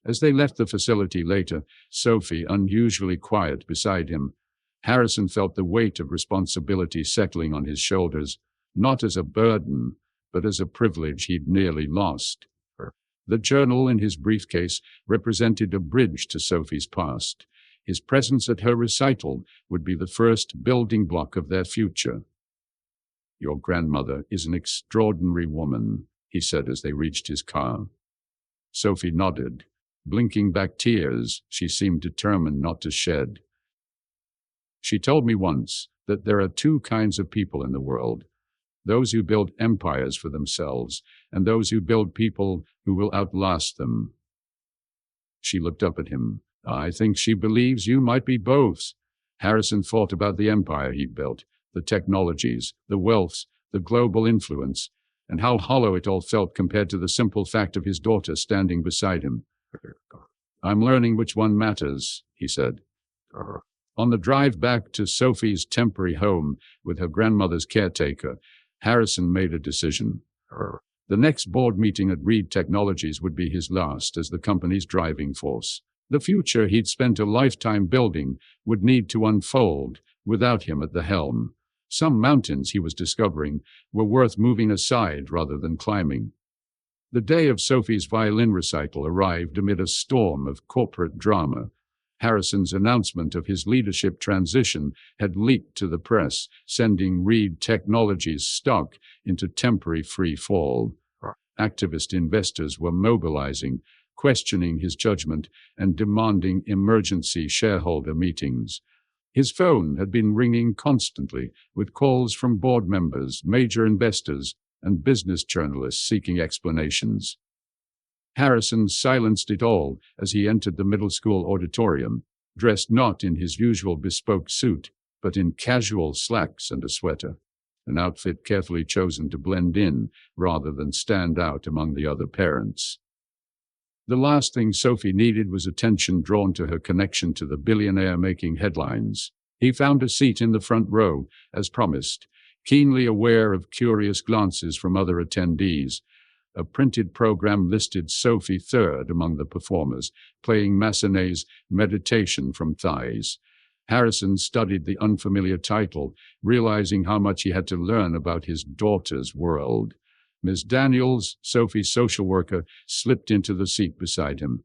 As they left the facility later, Sophie unusually quiet beside him, Harrison felt the weight of responsibility settling on his shoulders, not as a burden, but as a privilege he'd nearly lost. The journal in his briefcase represented a bridge to Sophie's past. His presence at her recital would be the first building block of their future. Your grandmother is an extraordinary woman, he said as they reached his car. Sophie nodded. Blinking back tears, she seemed determined not to shed. She told me once that there are two kinds of people in the world, those who build empires for themselves, and those who build people who will outlast them. She looked up at him. I think she believes you might be both. Harrison thought about the empire he built, the technologies, the wealth, the global influence, and how hollow it all felt compared to the simple fact of his daughter standing beside him. I'm learning which one matters, he said. On the drive back to Sophie's temporary home with her grandmother's caretaker, Harrison made a decision. The next board meeting at Reed Technologies would be his last as the company's driving force. The future he'd spent a lifetime building would need to unfold without him at the helm. Some mountains, he was discovering, were worth moving aside rather than climbing. The day of Sophie's violin recital arrived amid a storm of corporate drama. Harrison's announcement of his leadership transition had leaked to the press, sending Reed Technologies stock into temporary free fall. Activist investors were mobilizing, questioning his judgment, and demanding emergency shareholder meetings. His phone had been ringing constantly, with calls from board members, major investors, and business journalists seeking explanations. Harrison silenced it all as he entered the middle school auditorium, dressed not in his usual bespoke suit, but in casual slacks and a sweater. an outfit carefully chosen to blend in rather than stand out among the other parents. The last thing Sophie needed was attention drawn to her connection to the billionaire making headlines. He found a seat in the front row, as promised, keenly aware of curious glances from other attendees. A printed program listed Sophie third among the performers, playing Massenet's Meditation from Thighs. Harrison studied the unfamiliar title, realizing how much he had to learn about his daughter's world. Miss Daniels, Sophie's social worker, slipped into the seat beside him.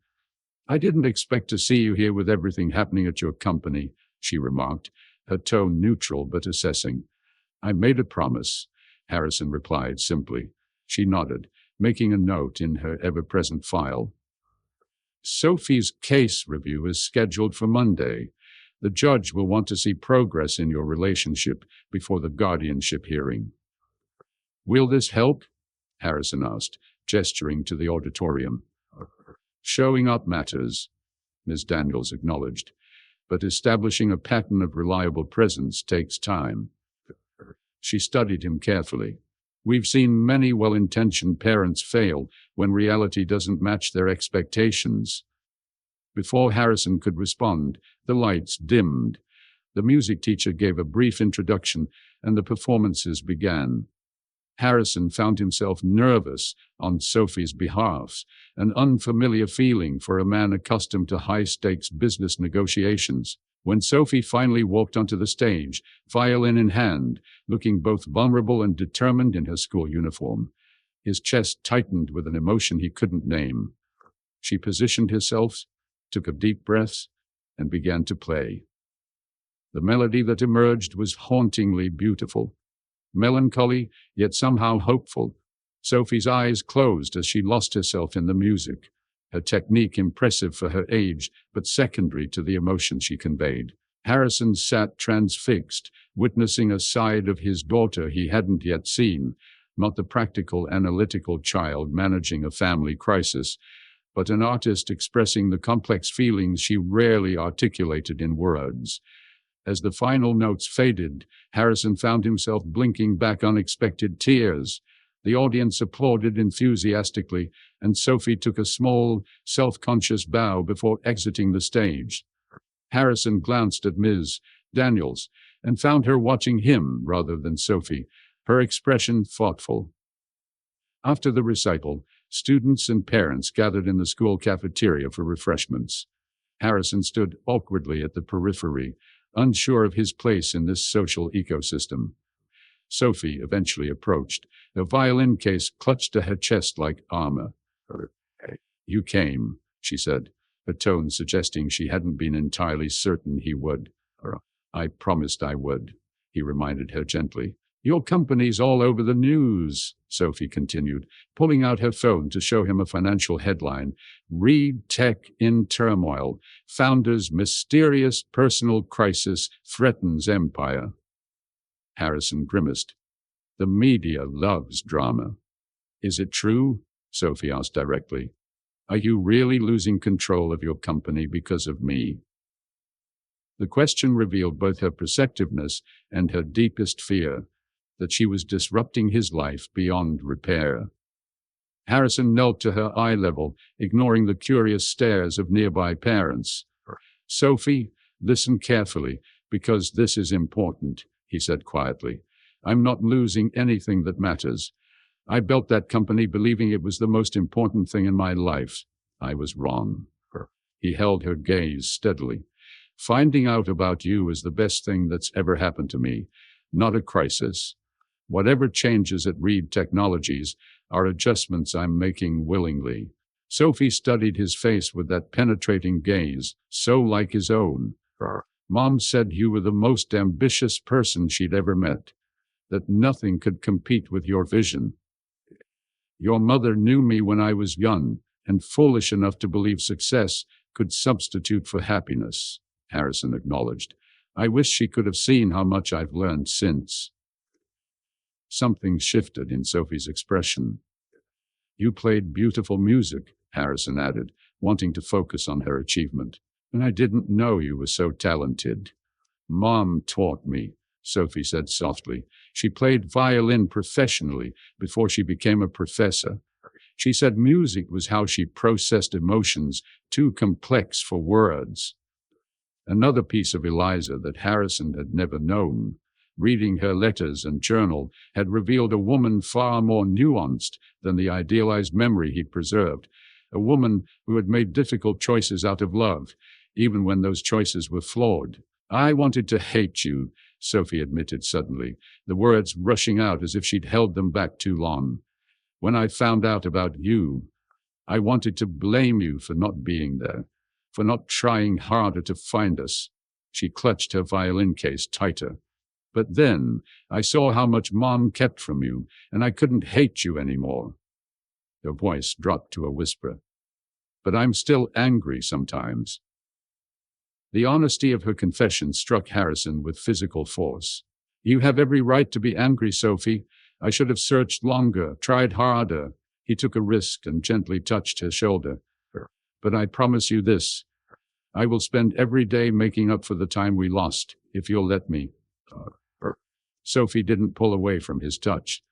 "I didn't expect to see you here with everything happening at your company," she remarked, her tone neutral but assessing. "I made a promise," Harrison replied simply. She nodded, making a note in her ever-present file. "Sophie's case review is scheduled for Monday. The judge will want to see progress in your relationship before the guardianship hearing." "Will this help?" Harrison asked, gesturing to the auditorium. "Showing up matters," Ms. Daniels acknowledged, "but establishing a pattern of reliable presence takes time." She studied him carefully. "We've seen many well-intentioned parents fail when reality doesn't match their expectations." Before Harrison could respond, the lights dimmed. The music teacher gave a brief introduction, and the performances began. Harrison found himself nervous on Sophie's behalf, an unfamiliar feeling for a man accustomed to high-stakes business negotiations. When Sophie finally walked onto the stage, violin in hand, looking both vulnerable and determined in her school uniform, his chest tightened with an emotion he couldn't name. She positioned herself, took a deep breath, and began to play. The melody that emerged was hauntingly beautiful. Melancholy, yet somehow hopeful. Sophie's eyes closed as she lost herself in the music, her technique impressive for her age, but secondary to the emotion she conveyed. Harrison sat transfixed, witnessing a side of his daughter he hadn't yet seen, not the practical, analytical child managing a family crisis, but an artist expressing the complex feelings she rarely articulated in words. As the final notes faded, Harrison found himself blinking back unexpected tears. The audience applauded enthusiastically, and Sophie took a small, self-conscious bow before exiting the stage. Harrison glanced at Ms. Daniels and found her watching him rather than Sophie, her expression thoughtful. After the recital, students and parents gathered in the school cafeteria for refreshments. Harrison stood awkwardly at the periphery, unsure of his place in this social ecosystem. Sophie eventually approached, a violin case clutched to her chest like armor. "You came," she said, her tone suggesting she hadn't been entirely certain he would. "I promised I would," he reminded her gently. "Your company's all over the news," Sophie continued, pulling out her phone to show him a financial headline. "Reed Tech in turmoil. Founder's mysterious personal crisis threatens empire." Harrison grimaced. "The media loves drama." "Is it true?" Sophie asked directly. "Are you really losing control of your company because of me?" The question revealed both her perceptiveness and her deepest fear, that she was disrupting his life beyond repair. Harrison knelt to her eye level, ignoring the curious stares of nearby parents. "Sophie, listen carefully, because this is important," he said quietly. "I'm not losing anything that matters. I built that company believing it was the most important thing in my life. I was wrong." He held her gaze steadily. "Finding out about you is the best thing that's ever happened to me, not a crisis. Whatever changes at Reed Technologies are adjustments I'm making willingly." Sophie studied his face with that penetrating gaze, so like his own. "Mom said you were the most ambitious person she'd ever met, that nothing could compete with your vision. Your mother knew me when I was young and foolish enough to believe success could substitute for happiness," Harrison acknowledged. "I wish she could have seen how much I've learned since." Something shifted in Sophie's expression. "You played beautiful music," Harrison added, wanting to focus on her achievement. "And I didn't know you were so talented." "Mom taught me," Sophie said softly. She played violin professionally before she became a professor. She said music was how she processed emotions too complex for words. Another piece of Eliza that Harrison had never known. Reading her letters and journal had revealed a woman far more nuanced than the idealized memory he preserved, a woman who had made difficult choices out of love, even when those choices were flawed. "I wanted to hate you," Sophie admitted suddenly, the words rushing out as if she'd held them back too long. "When I found out about you, I wanted to blame you for not being there, for not trying harder to find us." She clutched her violin case tighter. "But then I saw how much Mom kept from you, and I couldn't hate you anymore." Her voice dropped to a whisper. "But I'm still angry sometimes." The honesty of her confession struck Harrison with physical force. "You have every right to be angry, Sophie. I should have searched longer, tried harder." He took a risk and gently touched her shoulder. "But I promise you this. I will spend every day making up for the time we lost, if you'll let me." Sophie didn't pull away from his touch.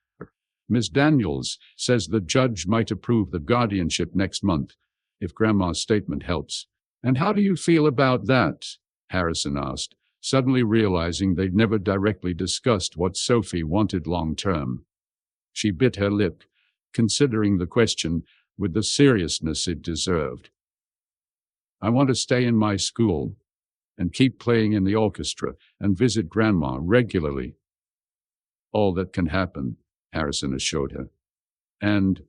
"Miss Daniels says the judge might approve the guardianship next month, if Grandma's statement helps." "And how do you feel about that?" Harrison asked, suddenly realizing they'd never directly discussed what Sophie wanted long-term. She bit her lip, considering the question with the seriousness it deserved. "I want to stay in my school and keep playing in the orchestra and visit Grandma regularly." "All that can happen," Harrison assured her. "And—"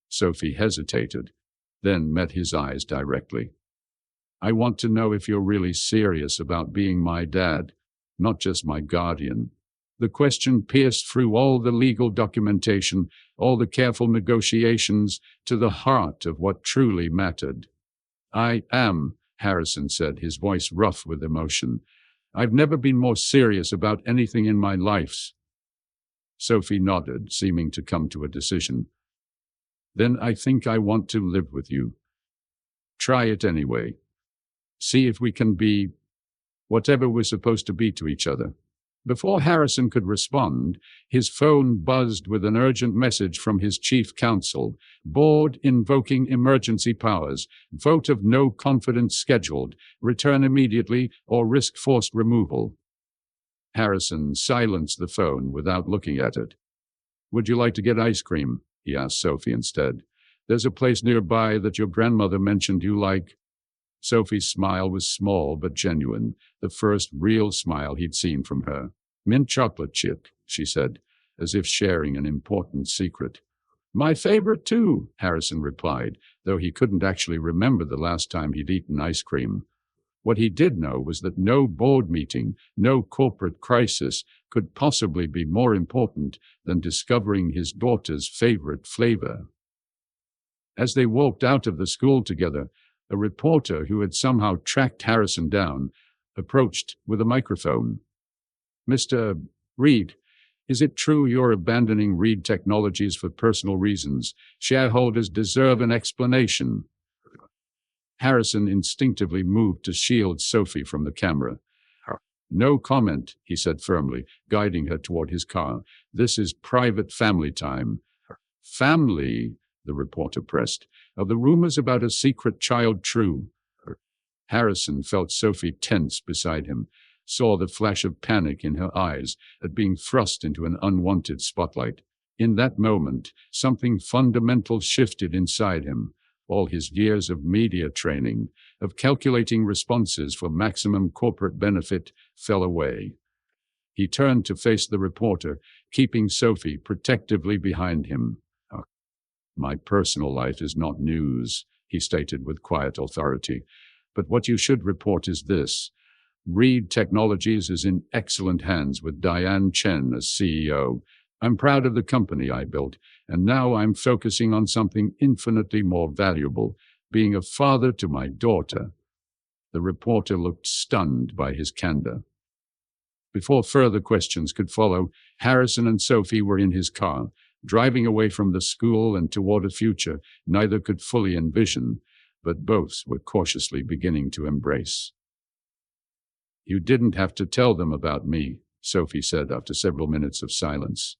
Sophie hesitated, then met his eyes directly. "I want to know if you're really serious about being my dad, not just my guardian." The question pierced through all the legal documentation, all the careful negotiations, to the heart of what truly mattered. "I am," Harrison said, his voice rough with emotion. "I've never been more serious about anything in my life." Sophie nodded, seeming to come to a decision. "Then I think I want to live with you. Try it anyway. See if we can be whatever we're supposed to be to each other." Before Harrison could respond, his phone buzzed with an urgent message from his chief counsel. "Board invoking emergency powers. Vote of no confidence scheduled. Return immediately or risk forced removal." Harrison silenced the phone without looking at it. "Would you like to get ice cream?" he asked Sophie instead. "There's a place nearby that your grandmother mentioned you like." Sophie's smile was small but genuine, the first real smile he'd seen from her. "Mint chocolate chip," she said, as if sharing an important secret. "My favorite too," Harrison replied, though he couldn't actually remember the last time he'd eaten ice cream. What he did know was that no board meeting, no corporate crisis could possibly be more important than discovering his daughter's favorite flavor. As they walked out of the school together, a reporter who had somehow tracked Harrison down approached with a microphone. "Mr. Reed, is it true you're abandoning Reed Technologies for personal reasons? Shareholders deserve an explanation." Harrison instinctively moved to shield Sophie from the camera. "No comment," he said firmly, guiding her toward his car. "This is private family time." "Family?" the reporter pressed. "Are the rumors about a secret child true?" Harrison felt Sophie tense beside him, saw the flash of panic in her eyes at being thrust into an unwanted spotlight. In that moment, something fundamental shifted inside him. All his years of media training, of calculating responses for maximum corporate benefit, fell away. He turned to face the reporter, keeping Sophie protectively behind him. "My personal life is not news," he stated with quiet authority. "But what you should report is this. Reed Technologies is in excellent hands with Diane Chen as CEO. I'm proud of the company I built, and now I'm focusing on something infinitely more valuable, being a father to my daughter." The reporter looked stunned by his candor. Before further questions could follow, Harrison and Sophie were in his car, driving away from the school and toward a future neither could fully envision, but both were cautiously beginning to embrace. "You didn't have to tell them about me," Sophie said after several minutes of silence.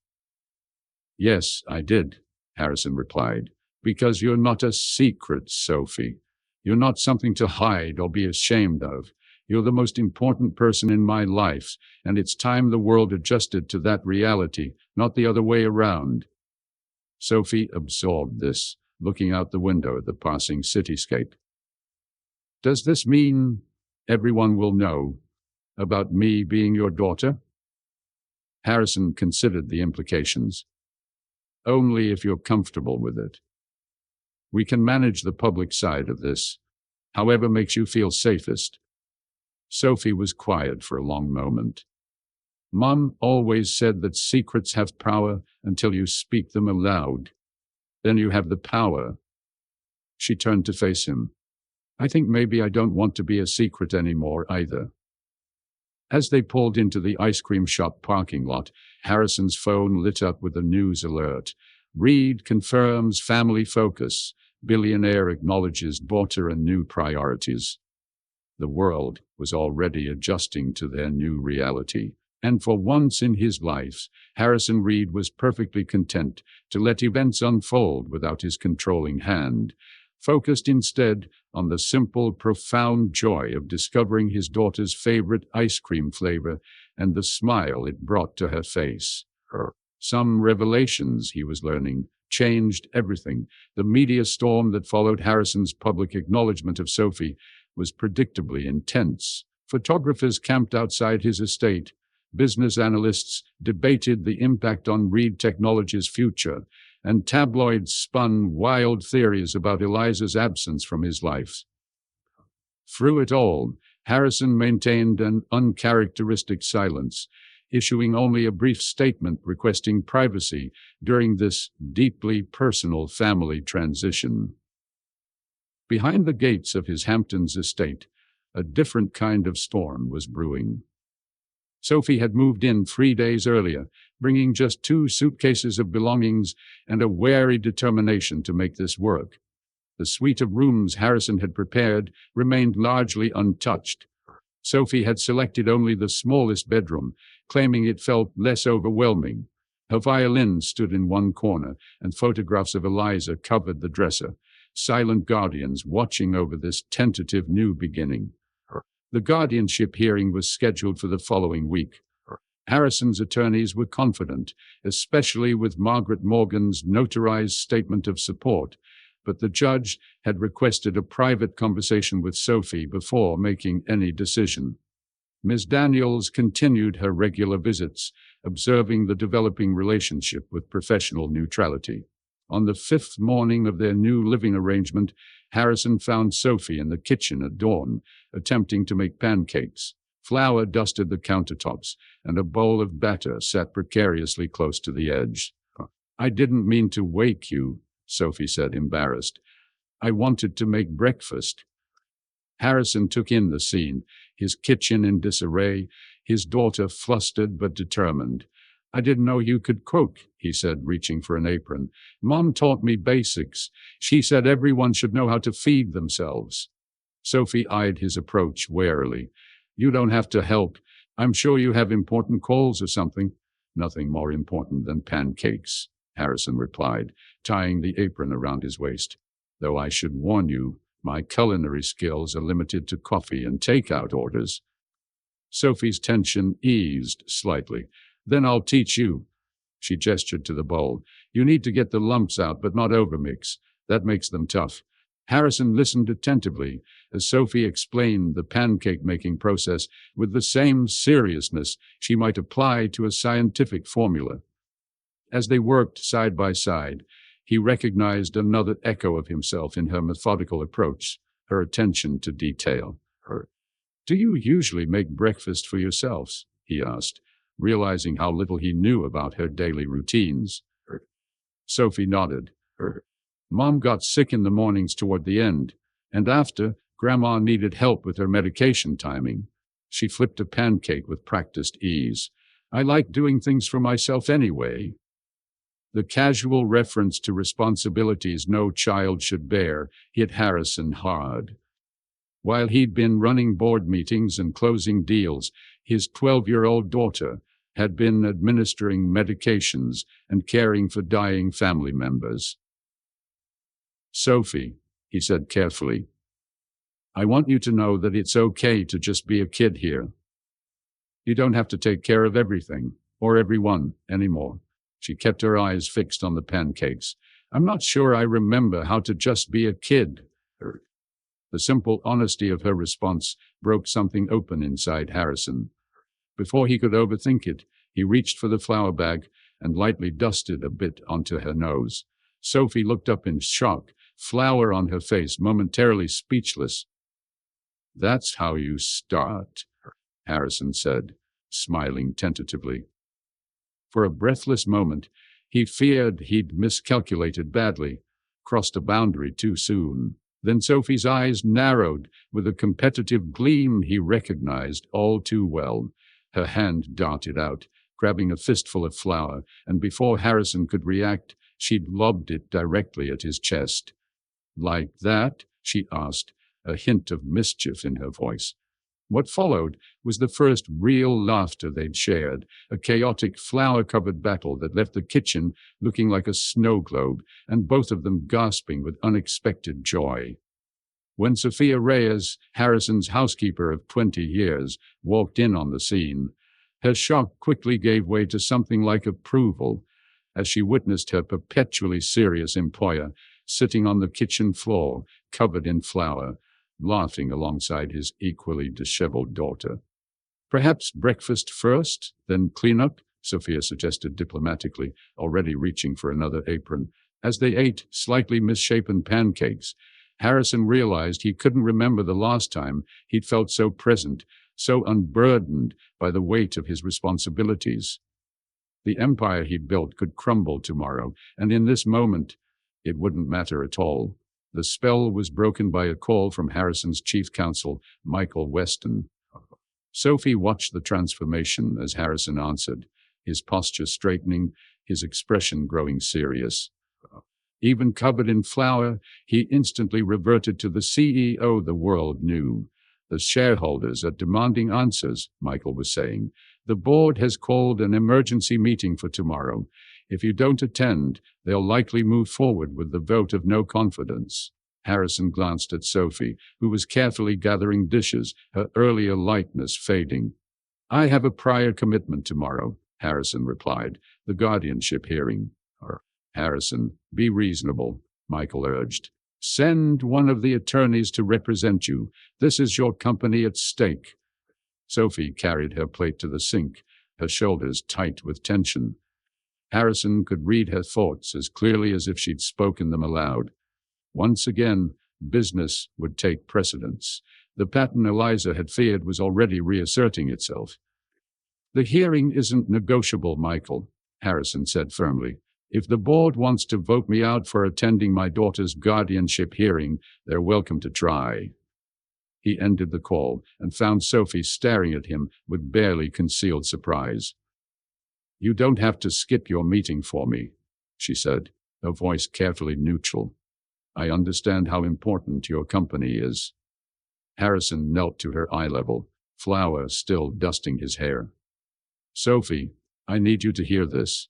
Yes, I did, Harrison replied. Because you're not a secret, Sophie. You're not something to hide or be ashamed of. You're the most important person in my life, and it's time the world adjusted to that reality, not the other way around. Sophie absorbed this, looking out the window at the passing cityscape. Does this mean everyone will know about me being your daughter? Harrison considered the implications. Only if you're comfortable with it. We can manage the public side of this, however makes you feel safest. Sophie was quiet for a long moment. Mom always said that secrets have power until you speak them aloud. Then you have the power. She turned to face him. I think maybe I don't want to be a secret anymore either. As they pulled into the ice cream shop parking lot, Harrison's phone lit up with a news alert. Reed confirms family focus. Billionaire acknowledges daughter and new priorities. The world was already adjusting to their new reality, and for once in his life, Harrison Reed was perfectly content to let events unfold without his controlling hand, focused instead on the simple, profound joy of discovering his daughter's favorite ice cream flavor and the smile it brought to her face. Some revelations, he was learning, changed everything. The media storm that followed Harrison's public acknowledgement of Sophie was predictably intense. Photographers camped outside his estate. Business analysts debated the impact on Reed Technology's future, and tabloids spun wild theories about Eliza's absence from his life. Through it all, Harrison maintained an uncharacteristic silence, issuing only a brief statement requesting privacy during this deeply personal family transition. Behind the gates of his Hamptons estate, a different kind of storm was brewing. Sophie had moved in 3 days earlier, bringing just 2 suitcases of belongings and a wary determination to make this work. The suite of rooms Harrison had prepared remained largely untouched. Sophie had selected only the smallest bedroom, claiming it felt less overwhelming. Her violin stood in one corner, and photographs of Eliza covered the dresser, silent guardians watching over this tentative new beginning. The guardianship hearing was scheduled for the following week. Harrison's attorneys were confident, especially with Margaret Morgan's notarized statement of support, but the judge had requested a private conversation with Sophie before making any decision. Ms. Daniels continued her regular visits, observing the developing relationship with professional neutrality. On the 5th morning of their new living arrangement, Harrison found Sophie in the kitchen at dawn, attempting to make pancakes. Flour dusted the countertops, and a bowl of batter sat precariously close to the edge. I didn't mean to wake you, Sophie said, embarrassed. I wanted to make breakfast. Harrison took in the scene, his kitchen in disarray, his daughter flustered but determined. I didn't know you could cook, he said, reaching for an apron. Mom taught me basics. She said everyone should know how to feed themselves. Sophie eyed his approach warily. You don't have to help. I'm sure you have important calls or something. Nothing more important than pancakes, Harrison replied, tying the apron around his waist. Though I should warn you, my culinary skills are limited to coffee and takeout orders. Sophie's tension eased slightly. Then I'll teach you. She gestured to the bowl. You need to get the lumps out, but not overmix. That makes them tough. Harrison listened attentively as Sophie explained the pancake-making process with the same seriousness she might apply to a scientific formula. As they worked side by side, he recognized another echo of himself in her methodical approach, her attention to detail. Do you usually make breakfast for yourselves? He asked, realizing how little he knew about her daily routines. Sophie nodded. Mom got sick in the mornings toward the end, and after, Grandma needed help with her medication timing. She flipped a pancake with practiced ease. I like doing things for myself anyway. The casual reference to responsibilities no child should bear hit Harrison hard. While he'd been running board meetings and closing deals, his 12-year-old daughter, had been administering medications and caring for dying family members. "Sophie," he said carefully, "I want you to know that it's okay to just be a kid here. You don't have to take care of everything, or everyone, anymore." She kept her eyes fixed on the pancakes. "I'm not sure I remember how to just be a kid." The simple honesty of her response broke something open inside Harrison. Before he could overthink it, he reached for the flour bag and lightly dusted a bit onto her nose. Sophie looked up in shock, flour on her face, momentarily speechless. "That's how you start," Harrison said, smiling tentatively. For a breathless moment, he feared he'd miscalculated badly, crossed a boundary too soon. Then Sophie's eyes narrowed with a competitive gleam he recognized all too well. Her hand darted out, grabbing a fistful of flour, and before Harrison could react, she'd lobbed it directly at his chest. "Like that?" she asked, a hint of mischief in her voice. What followed was the first real laughter they'd shared, a chaotic flour-covered battle that left the kitchen looking like a snow globe, and both of them gasping with unexpected joy. When Sophia Reyes, Harrison's housekeeper of 20 years, walked in on the scene, her shock quickly gave way to something like approval as she witnessed her perpetually serious employer sitting on the kitchen floor, covered in flour, laughing alongside his equally disheveled daughter. "Perhaps breakfast first, then cleanup," Sophia suggested diplomatically, already reaching for another apron. As they ate slightly misshapen pancakes, Harrison realized he couldn't remember the last time he'd felt so present, so unburdened by the weight of his responsibilities. The empire he'd built could crumble tomorrow, and in this moment, it wouldn't matter at all. The spell was broken by a call from Harrison's chief counsel, Michael Weston. Sophie watched the transformation as Harrison answered, his posture straightening, his expression growing serious. Even covered in flour, he instantly reverted to the CEO the world knew. "The shareholders are demanding answers," Michael was saying. "The board has called an emergency meeting for tomorrow. If you don't attend, they'll likely move forward with the vote of no confidence." Harrison glanced at Sophie, who was carefully gathering dishes, her earlier lightness fading. "I have a prior commitment tomorrow," Harrison replied, "the guardianship hearing." "Harrison, be reasonable," Michael urged. "Send one of the attorneys to represent you. This is your company at stake." Sophie carried her plate to the sink, her shoulders tight with tension. Harrison could read her thoughts as clearly as if she'd spoken them aloud. Once again, business would take precedence. The pattern Eliza had feared was already reasserting itself. "The hearing isn't negotiable, Michael," Harrison said firmly. "If the board wants to vote me out for attending my daughter's guardianship hearing, they're welcome to try." He ended the call and found Sophie staring at him with barely concealed surprise. "You don't have to skip your meeting for me," she said, her voice carefully neutral. "I understand how important your company is." Harrison knelt to her eye level, flour still dusting his hair. "Sophie, I need you to hear this.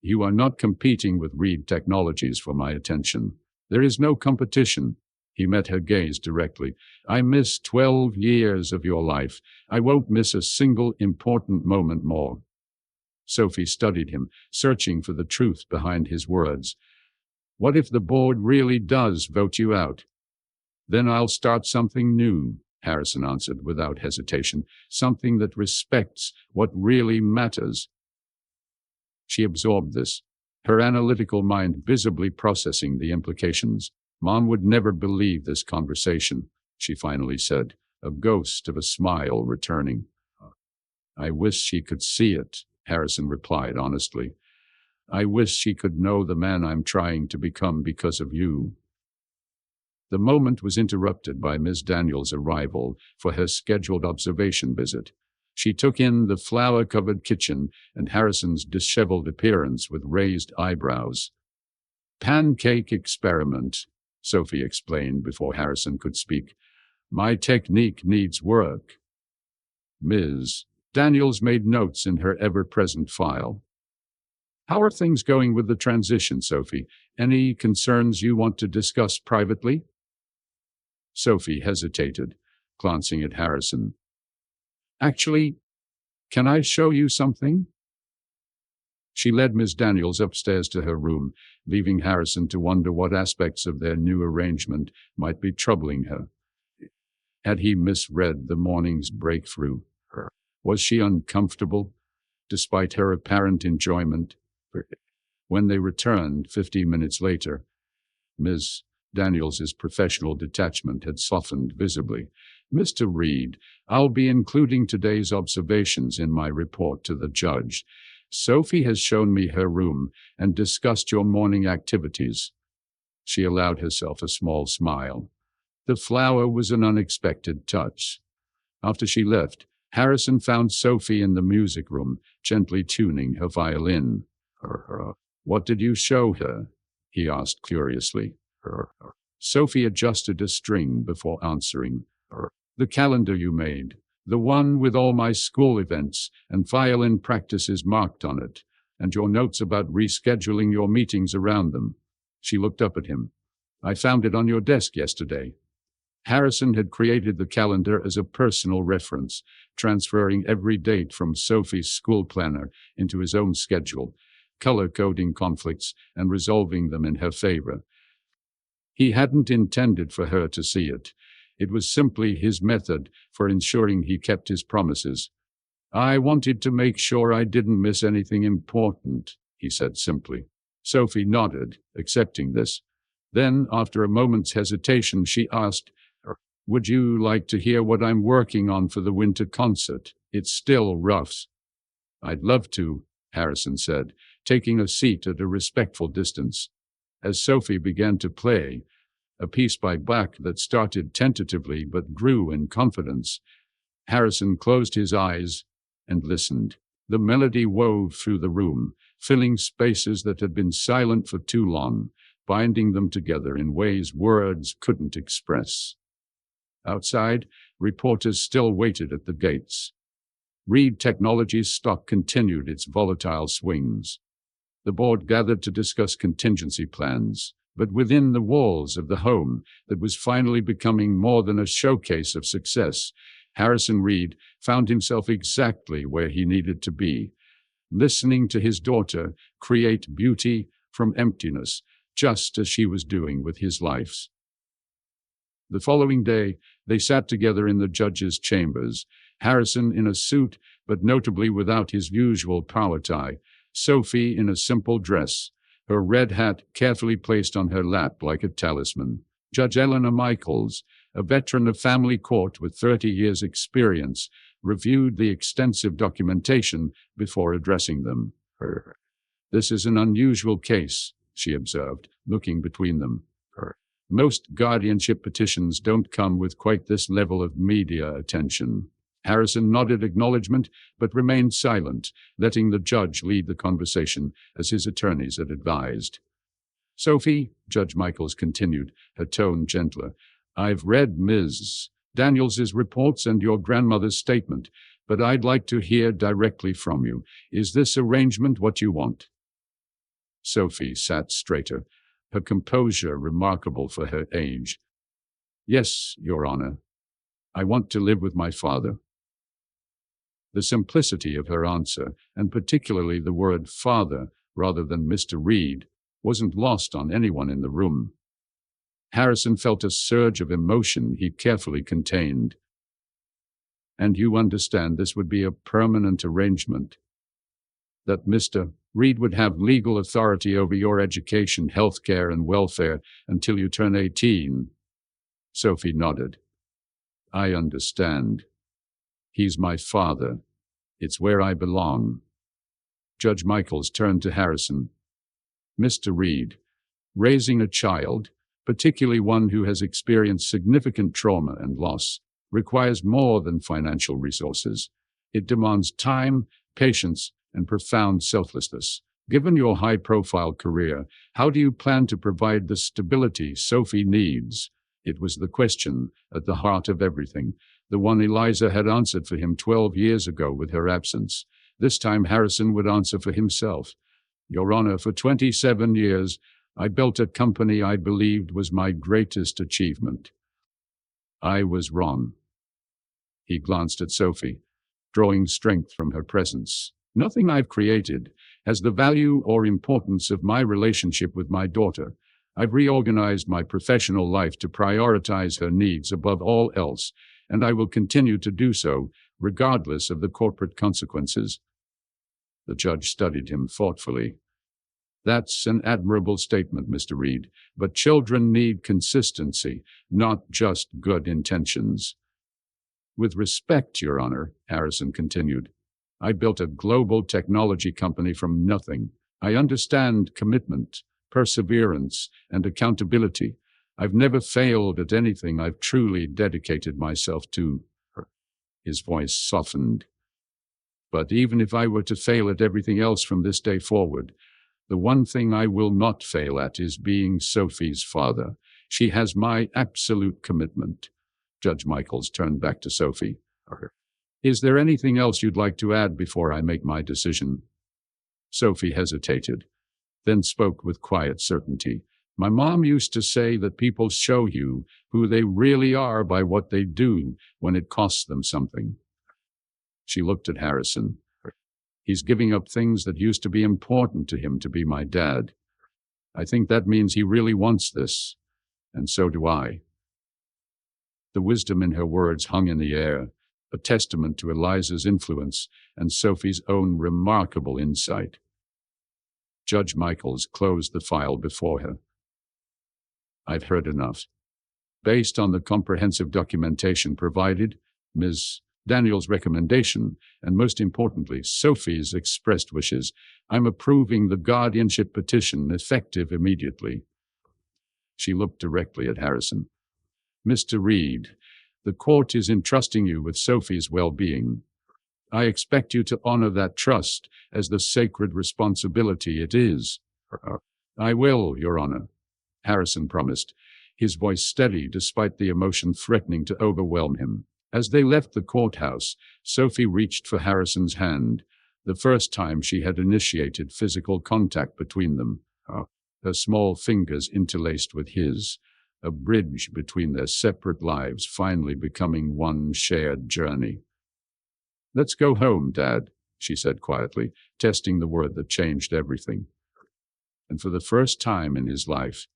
You are not competing with Reed Technologies for my attention. There is no competition." He met her gaze directly. "I missed 12 years of your life. I won't miss a single important moment more." Sophie studied him, searching for the truth behind his words. "What if the board really does vote you out?" "Then I'll start something new," Harrison answered without hesitation, "something that respects what really matters." She absorbed this, her analytical mind visibly processing the implications. "Mom would never believe this conversation," she finally said, a ghost of a smile returning. "I wish she could see it," Harrison replied honestly. "I wish she could know the man I'm trying to become because of you." The moment was interrupted by Miss Daniels' arrival for her scheduled observation visit. She took in the flour-covered kitchen and Harrison's disheveled appearance with raised eyebrows. "Pancake experiment," Sophie explained before Harrison could speak. "My technique needs work." "Ms." Daniels made notes in her ever-present file. How are things going with the transition, Sophie? Any concerns you want to discuss privately? Sophie hesitated, glancing at Harrison. Actually, can I show you something? She led Miss Daniels upstairs to her room, leaving Harrison to wonder what aspects of their new arrangement might be troubling her. Had he misread the morning's breakthrough? Was she uncomfortable, despite her apparent enjoyment? When they returned 15 minutes later, Miss Daniels's professional detachment had softened visibly. Mr. Reed, I'll be including today's observations in my report to the judge. Sophie has shown me her room and discussed your morning activities. She allowed herself a small smile. The flower was an unexpected touch. After she left, Harrison found Sophie in the music room, gently tuning her violin. What did you show her? He asked curiously. Sophie adjusted a string before answering. The calendar you made, the one with all my school events and violin practices marked on it, and your notes about rescheduling your meetings around them. She looked up at him. I found it on your desk yesterday. Harrison had created the calendar as a personal reference, transferring every date from Sophie's school planner into his own schedule, color-coding conflicts and resolving them in her favor. He hadn't intended for her to see it. It was simply his method for ensuring he kept his promises. I wanted to make sure I didn't miss anything important, he said simply. Sophie nodded, accepting this. Then, after a moment's hesitation, she asked, would you like to hear what I'm working on for the winter concert? It's still rough. I'd love to, Harrison said, taking a seat at a respectful distance. As Sophie began to play, a piece by Bach that started tentatively but grew in confidence, Harrison closed his eyes and listened. The melody wove through the room, filling spaces that had been silent for too long, binding them together in ways words couldn't express. Outside, reporters still waited at the gates. Reed Technologies stock continued its volatile swings. The board gathered to discuss contingency plans, but within the walls of the home that was finally becoming more than a showcase of success, Harrison Reed found himself exactly where he needed to be, listening to his daughter create beauty from emptiness, just as she was doing with his life. The following day, they sat together in the judge's chambers, Harrison in a suit, but notably without his usual power tie, Sophie in a simple dress, her red hat carefully placed on her lap like a talisman. Judge Eleanor Michaels, a veteran of family court with 30 years' experience, reviewed the extensive documentation before addressing them. This is an unusual case, she observed, looking between them. Most guardianship petitions don't come with quite this level of media attention. Harrison nodded acknowledgement, but remained silent, letting the judge lead the conversation as his attorneys had advised. Sophie, Judge Michaels continued, her tone gentler, I've read Ms. Daniels's reports and your grandmother's statement, but I'd like to hear directly from you. Is this arrangement what you want? Sophie sat straighter, her composure remarkable for her age. Yes, Your Honor. I want to live with my father. The simplicity of her answer, and particularly the word father rather than Mr. Reed, wasn't lost on anyone in the room. Harrison felt a surge of emotion he carefully contained. And you understand this would be a permanent arrangement? That Mr. Reed would have legal authority over your education, health care, and welfare until you turn 18. Sophie nodded. I understand. He's my father. It's where I belong. Judge Michaels turned to Harrison. Mr. Reed, raising a child, particularly one who has experienced significant trauma and loss, requires more than financial resources. It demands time, patience, and profound selflessness. Given your high-profile career, how do you plan to provide the stability Sophie needs? It was the question at the heart of everything. The one Eliza had answered for him 12 years ago with her absence. This time Harrison would answer for himself. Your Honor, for 27 years, I built a company I believed was my greatest achievement. I was wrong. He glanced at Sophie, drawing strength from her presence. Nothing I've created has the value or importance of my relationship with my daughter. I've reorganized my professional life to prioritize her needs above all else, and I will continue to do so, regardless of the corporate consequences. The judge studied him thoughtfully. That's an admirable statement, Mr. Reed, but children need consistency, not just good intentions. With respect, Your Honor, Harrison continued, I built a global technology company from nothing. I understand commitment, perseverance, and accountability. I've never failed at anything I've truly dedicated myself to. His voice softened. But even if I were to fail at everything else from this day forward, the one thing I will not fail at is being Sophie's father. She has my absolute commitment. Judge Michaels turned back to Sophie. Is there anything else you'd like to add before I make my decision? Sophie hesitated, then spoke with quiet certainty. My mom used to say that people show you who they really are by what they do when it costs them something. She looked at Harrison. He's giving up things that used to be important to him to be my dad. I think that means he really wants this, and so do I. The wisdom in her words hung in the air, a testament to Eliza's influence and Sophie's own remarkable insight. Judge Michaels closed the file before her. I've heard enough. Based on the comprehensive documentation provided, Ms. Daniel's recommendation, and most importantly, Sophie's expressed wishes, I'm approving the guardianship petition effective immediately. She looked directly at Harrison. Mr. Reed, the court is entrusting you with Sophie's well-being. I expect you to honor that trust as the sacred responsibility it is. I will, Your Honor, Harrison promised, his voice steady despite the emotion threatening to overwhelm him. As they left the courthouse, Sophie reached for Harrison's hand, the first time she had initiated physical contact between them. Her small fingers interlaced with his, a bridge between their separate lives finally becoming one shared journey. Let's go home, Dad, she said quietly, testing the word that changed everything. And for the first time in his life,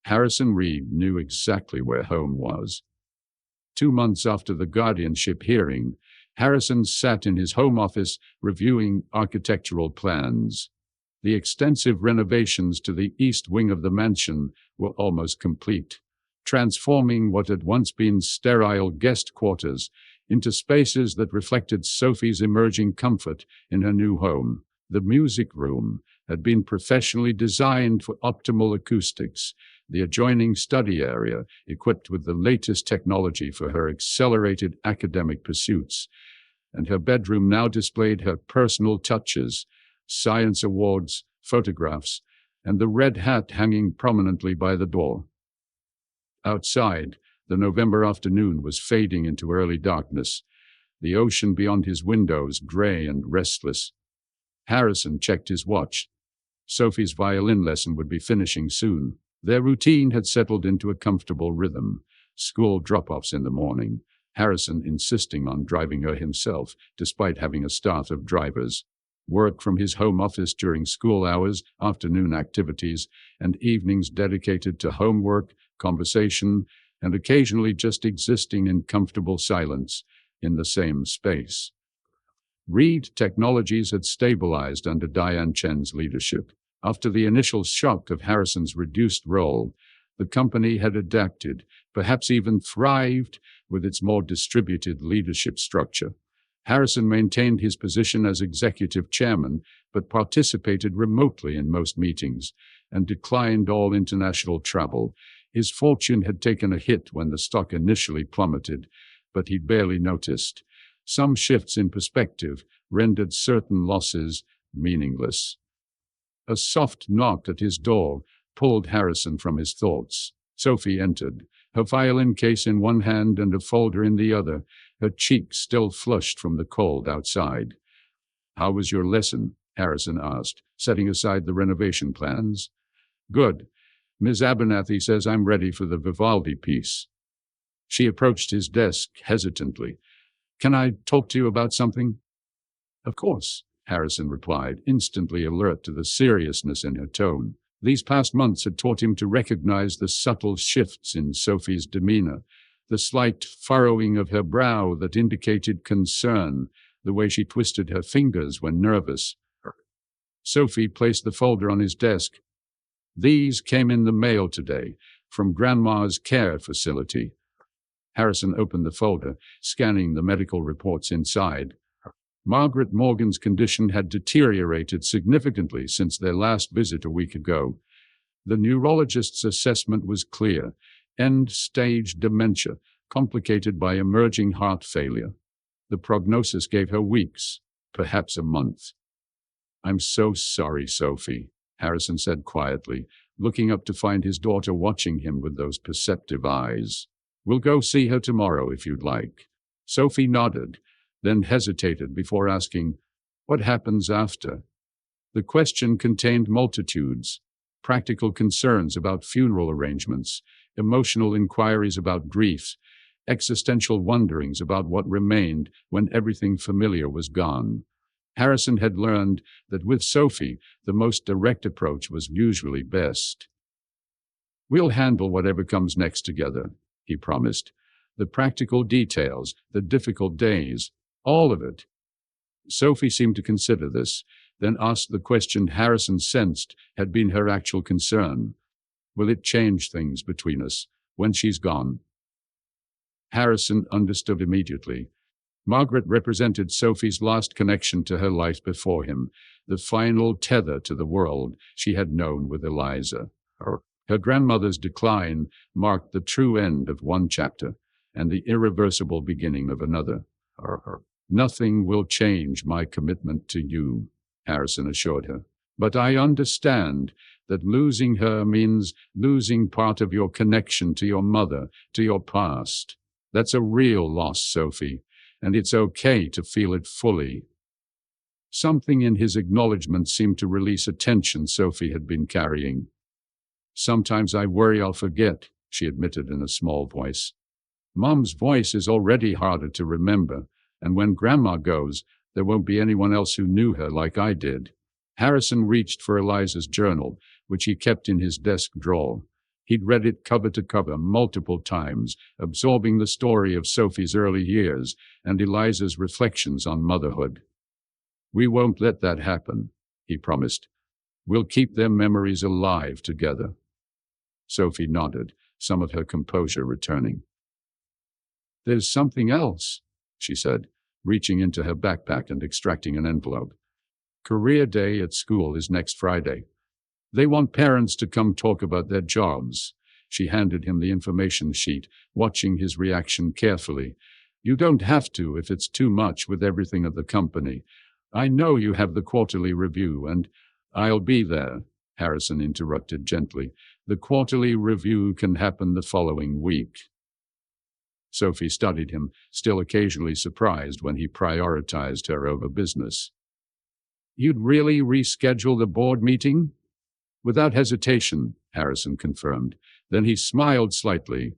Harrison Reed knew exactly where home was. 2 months after the guardianship hearing, Harrison sat in his home office reviewing architectural plans. The extensive renovations to the east wing of the mansion were almost complete, transforming what had once been sterile guest quarters into spaces that reflected Sophie's emerging comfort in her new home. The music room had been professionally designed for optimal acoustics, the adjoining study area equipped with the latest technology for her accelerated academic pursuits, and her bedroom now displayed her personal touches, science awards, photographs, and the red hat hanging prominently by the door. Outside, the November afternoon was fading into early darkness, the ocean beyond his windows gray and restless. Harrison checked his watch. Sophie's violin lesson would be finishing soon. Their routine had settled into a comfortable rhythm. School drop-offs in the morning, Harrison insisting on driving her himself, despite having a staff of drivers. Work from his home office during school hours, afternoon activities, and evenings dedicated to homework, conversation, and occasionally just existing in comfortable silence in the same space. Reed Technologies had stabilized under Diane Chen's leadership. After the initial shock of Harrison's reduced role, the company had adapted, perhaps even thrived, with its more distributed leadership structure. Harrison maintained his position as executive chairman, but participated remotely in most meetings and declined all international travel. His fortune had taken a hit when the stock initially plummeted, but he barely noticed. Some shifts in perspective rendered certain losses meaningless. A soft knock at his door pulled Harrison from his thoughts. Sophie entered, her violin case in one hand and a folder in the other, her cheeks still flushed from the cold outside. "How was your lesson?" Harrison asked, setting aside the renovation plans. "Good. Ms. Abernathy says I'm ready for the Vivaldi piece." She approached his desk hesitantly. "Can I talk to you about something?" "Of course," Harrison replied, instantly alert to the seriousness in her tone. These past months had taught him to recognize the subtle shifts in Sophie's demeanor, the slight furrowing of her brow that indicated concern, the way she twisted her fingers when nervous. Sophie placed the folder on his desk. "These came in the mail today, from Grandma's care facility." Harrison opened the folder, scanning the medical reports inside. Margaret Morgan's condition had deteriorated significantly since their last visit a week ago. The neurologist's assessment was clear: end-stage dementia, complicated by emerging heart failure. The prognosis gave her weeks, perhaps a month. "I'm so sorry, Sophie," Harrison said quietly, looking up to find his daughter watching him with those perceptive eyes. "We'll go see her tomorrow if you'd like." Sophie nodded, then hesitated before asking, "What happens after?" The question contained multitudes: practical concerns about funeral arrangements, emotional inquiries about grief, existential wonderings about what remained when everything familiar was gone. Harrison had learned that with Sophie, the most direct approach was usually best. "We'll handle whatever comes next together," he promised. "The practical details, the difficult days, all of it." Sophie seemed to consider this, then asked the question Harrison sensed had been her actual concern. "Will it change things between us when she's gone?" Harrison understood immediately. Margaret represented Sophie's last connection to her life before him, the final tether to the world she had known with Eliza. Her grandmother's decline marked the true end of one chapter and the irreversible beginning of another. "Nothing will change my commitment to you," Harrison assured her. "But I understand that losing her means losing part of your connection to your mother, to your past. That's a real loss, Sophie, and it's okay to feel it fully." Something in his acknowledgement seemed to release a tension Sophie had been carrying. "Sometimes I worry I'll forget," she admitted in a small voice. "Mom's voice is already harder to remember, and when Grandma goes, there won't be anyone else who knew her like I did." Harrison reached for Eliza's journal, which he kept in his desk drawer. He'd read it cover to cover multiple times, absorbing the story of Sophie's early years and Eliza's reflections on motherhood. "We won't let that happen," he promised. "We'll keep their memories alive together." Sophie nodded, some of her composure returning. "There's something else," she said, reaching into her backpack and extracting an envelope. "Career day at school is next Friday. They want parents to come talk about their jobs." She handed him the information sheet, watching his reaction carefully. "You don't have to if it's too much with everything at the company. I know you have the quarterly review, and—" "I'll be there," Harrison interrupted gently. "The quarterly review can happen the following week." Sophie studied him, still occasionally surprised when he prioritized her over business. "You'd really reschedule the board meeting?" Without hesitation, Harrison confirmed. Then he smiled slightly.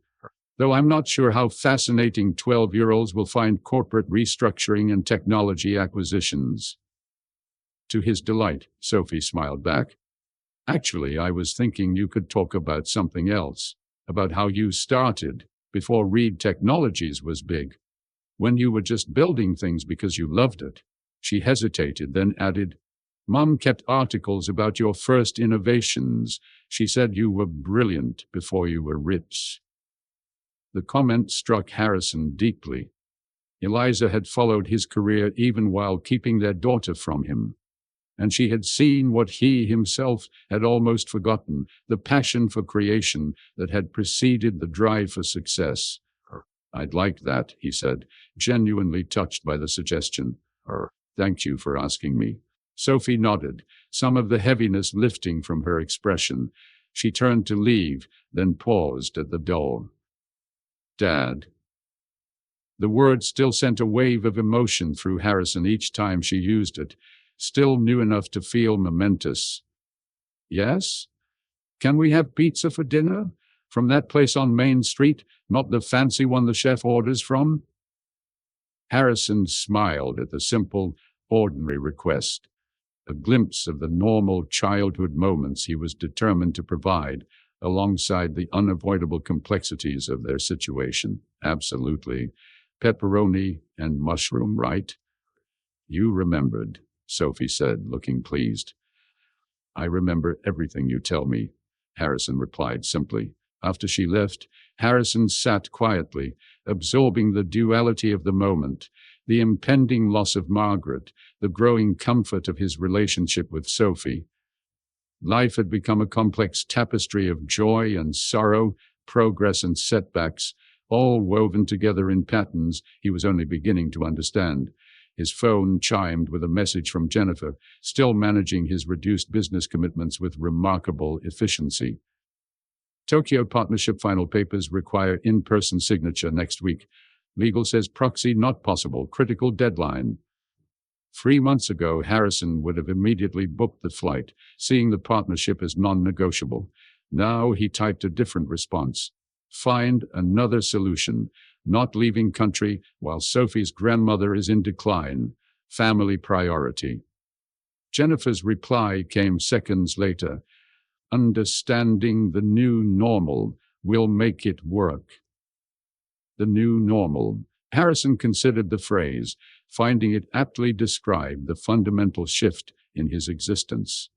"Though I'm not sure how fascinating 12-year-olds will find corporate restructuring and technology acquisitions." To his delight, Sophie smiled back. "Actually, I was thinking you could talk about something else, about how you started, before Reed Technologies was big. When you were just building things because you loved it." She hesitated, then added, "Mom kept articles about your first innovations. She said you were brilliant before you were rich." The comment struck Harrison deeply. Eliza had followed his career even while keeping their daughter from him. And she had seen what he himself had almost forgotten, the passion for creation that had preceded the drive for success. "I'd like that," he said, genuinely touched by the suggestion. "Thank you for asking me." Sophie nodded, some of the heaviness lifting from her expression. She turned to leave, then paused at the door. "Dad." The word still sent a wave of emotion through Harrison each time she used it, still new enough to feel momentous. "Yes? Can we have pizza for dinner? From that place on Main Street, not the fancy one the chef orders from?" Harrison smiled at the simple, ordinary request, a glimpse of the normal childhood moments he was determined to provide, alongside the unavoidable complexities of their situation. "Absolutely. Pepperoni and mushroom, right?" "You remembered," Sophie said, looking pleased. "I remember everything you tell me," Harrison replied simply. After she left, Harrison sat quietly, absorbing the duality of the moment, the impending loss of Margaret, the growing comfort of his relationship with Sophie. Life had become a complex tapestry of joy and sorrow, progress and setbacks, all woven together in patterns he was only beginning to understand. His phone chimed with a message from Jennifer, still managing his reduced business commitments with remarkable efficiency. "Tokyo Partnership final papers require in-person signature next week. Legal says proxy not possible. Critical deadline." 3 months ago, Harrison would have immediately booked the flight, seeing the partnership as non-negotiable. Now he typed a different response. "Find another solution. Not leaving country while Sophie's grandmother is in decline. Family priority." Jennifer's reply came seconds later. "Understanding the new normal will make it work." The new normal. Harrison considered the phrase, finding it aptly described the fundamental shift in his existence.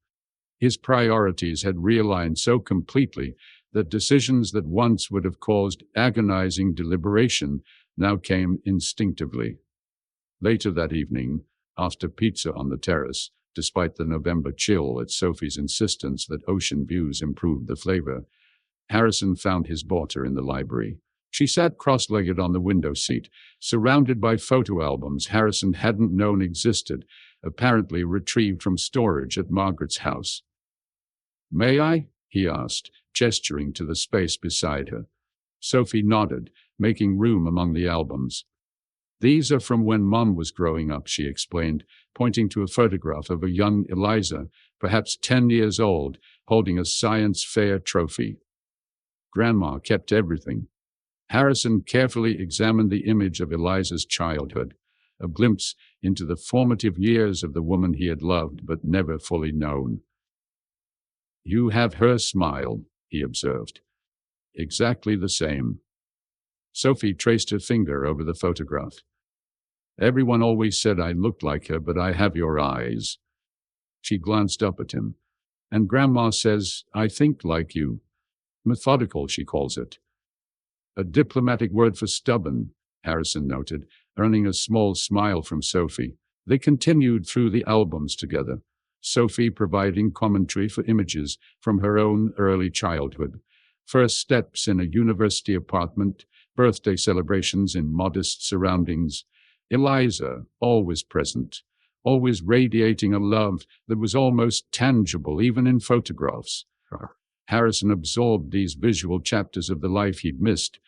His priorities had realigned so completely that decisions that once would have caused agonizing deliberation now came instinctively. Later that evening, after pizza on the terrace, despite the November chill at Sophie's insistence that ocean views improved the flavor, Harrison found his daughter in the library. She sat cross-legged on the window seat, surrounded by photo albums Harrison hadn't known existed, apparently retrieved from storage at Margaret's house. "May I?" he asked, gesturing to the space beside her. Sophie nodded, making room among the albums. "These are from when Mom was growing up," she explained, pointing to a photograph of a young Eliza, perhaps 10 years old, holding a science fair trophy. "Grandma kept everything." Harrison carefully examined the image of Eliza's childhood, a glimpse into the formative years of the woman he had loved but never fully known. "You have her smile," he observed. "Exactly the same." Sophie traced her finger over the photograph. "Everyone always said I looked like her, but I have your eyes." She glanced up at him. "And Grandma says I think like you. Methodical, she calls it." "A diplomatic word for stubborn," Harrison noted, earning a small smile from Sophie. They continued through the albums together, Sophie providing commentary for images from her own early childhood. First steps in a university apartment, birthday celebrations in modest surroundings. Eliza, always present, always radiating a love that was almost tangible, even in photographs. Harrison absorbed these visual chapters of the life he'd missed,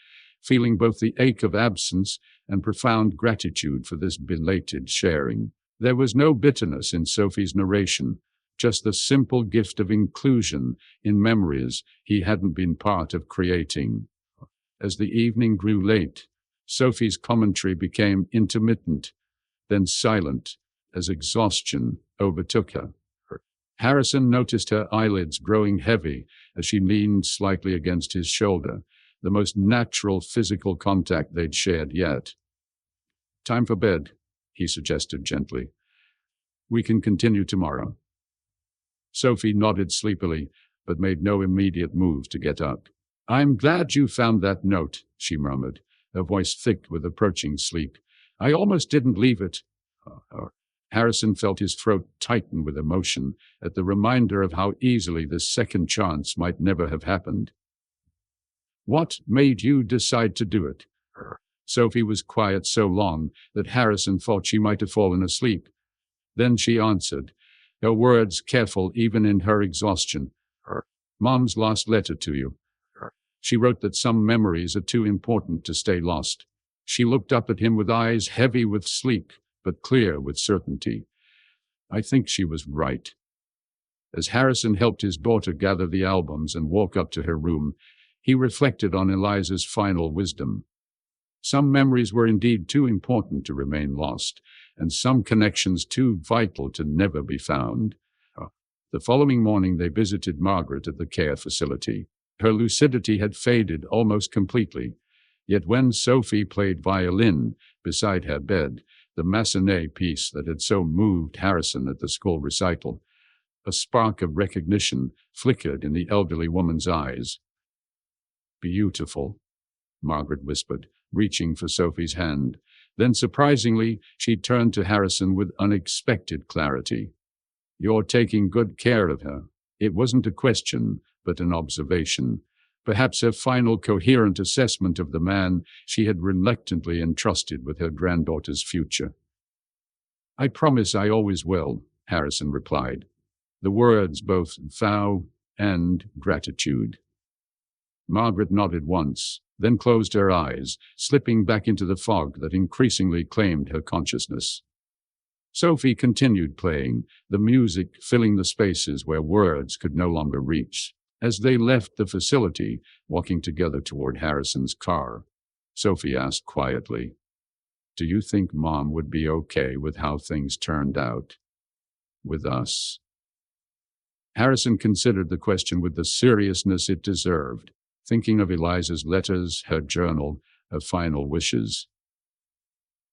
feeling both the ache of absence and profound gratitude for this belated sharing. There was no bitterness in Sophie's narration, just the simple gift of inclusion in memories he hadn't been part of creating. As the evening grew late, Sophie's commentary became intermittent, then silent, as exhaustion overtook her. Harrison noticed her eyelids growing heavy as she leaned slightly against his shoulder, the most natural physical contact they'd shared yet. "Time for bed," he suggested gently. "We can continue tomorrow." Sophie nodded sleepily, but made no immediate move to get up. "I'm glad you found that note," she murmured, her voice thick with approaching sleep. "I almost didn't leave it." Harrison felt his throat tighten with emotion at the reminder of how easily this second chance might never have happened. "What made you decide to do it?" Sophie was quiet so long that Harrison thought she might have fallen asleep. Then she answered, her words careful even in her exhaustion. Mom's last letter to you. She wrote that some memories are too important to stay lost. She looked up at him with eyes heavy with sleep, but clear with certainty. I think she was right. As Harrison helped his daughter gather the albums and walk up to her room, he reflected on Eliza's final wisdom. Some memories were indeed too important to remain lost, and some connections too vital to never be found. The following morning they visited Margaret at the care facility. Her lucidity had faded almost completely, yet when Sophie played violin beside her bed, the Massenet piece that had so moved Harrison at the school recital, a spark of recognition flickered in the elderly woman's eyes. "Beautiful," Margaret whispered, reaching for Sophie's hand. Then, surprisingly, she turned to Harrison with unexpected clarity. "You're taking good care of her." It wasn't a question, but an observation. Perhaps her final coherent assessment of the man she had reluctantly entrusted with her granddaughter's future. "I promise I always will," Harrison replied. The words both vow and gratitude. Margaret nodded once, then closed her eyes, slipping back into the fog that increasingly claimed her consciousness. Sophie continued playing, the music filling the spaces where words could no longer reach. As they left the facility, walking together toward Harrison's car, Sophie asked quietly, "Do you think Mom would be okay with how things turned out? With us?" Harrison considered the question with the seriousness it deserved, thinking of Eliza's letters, her journal, her final wishes.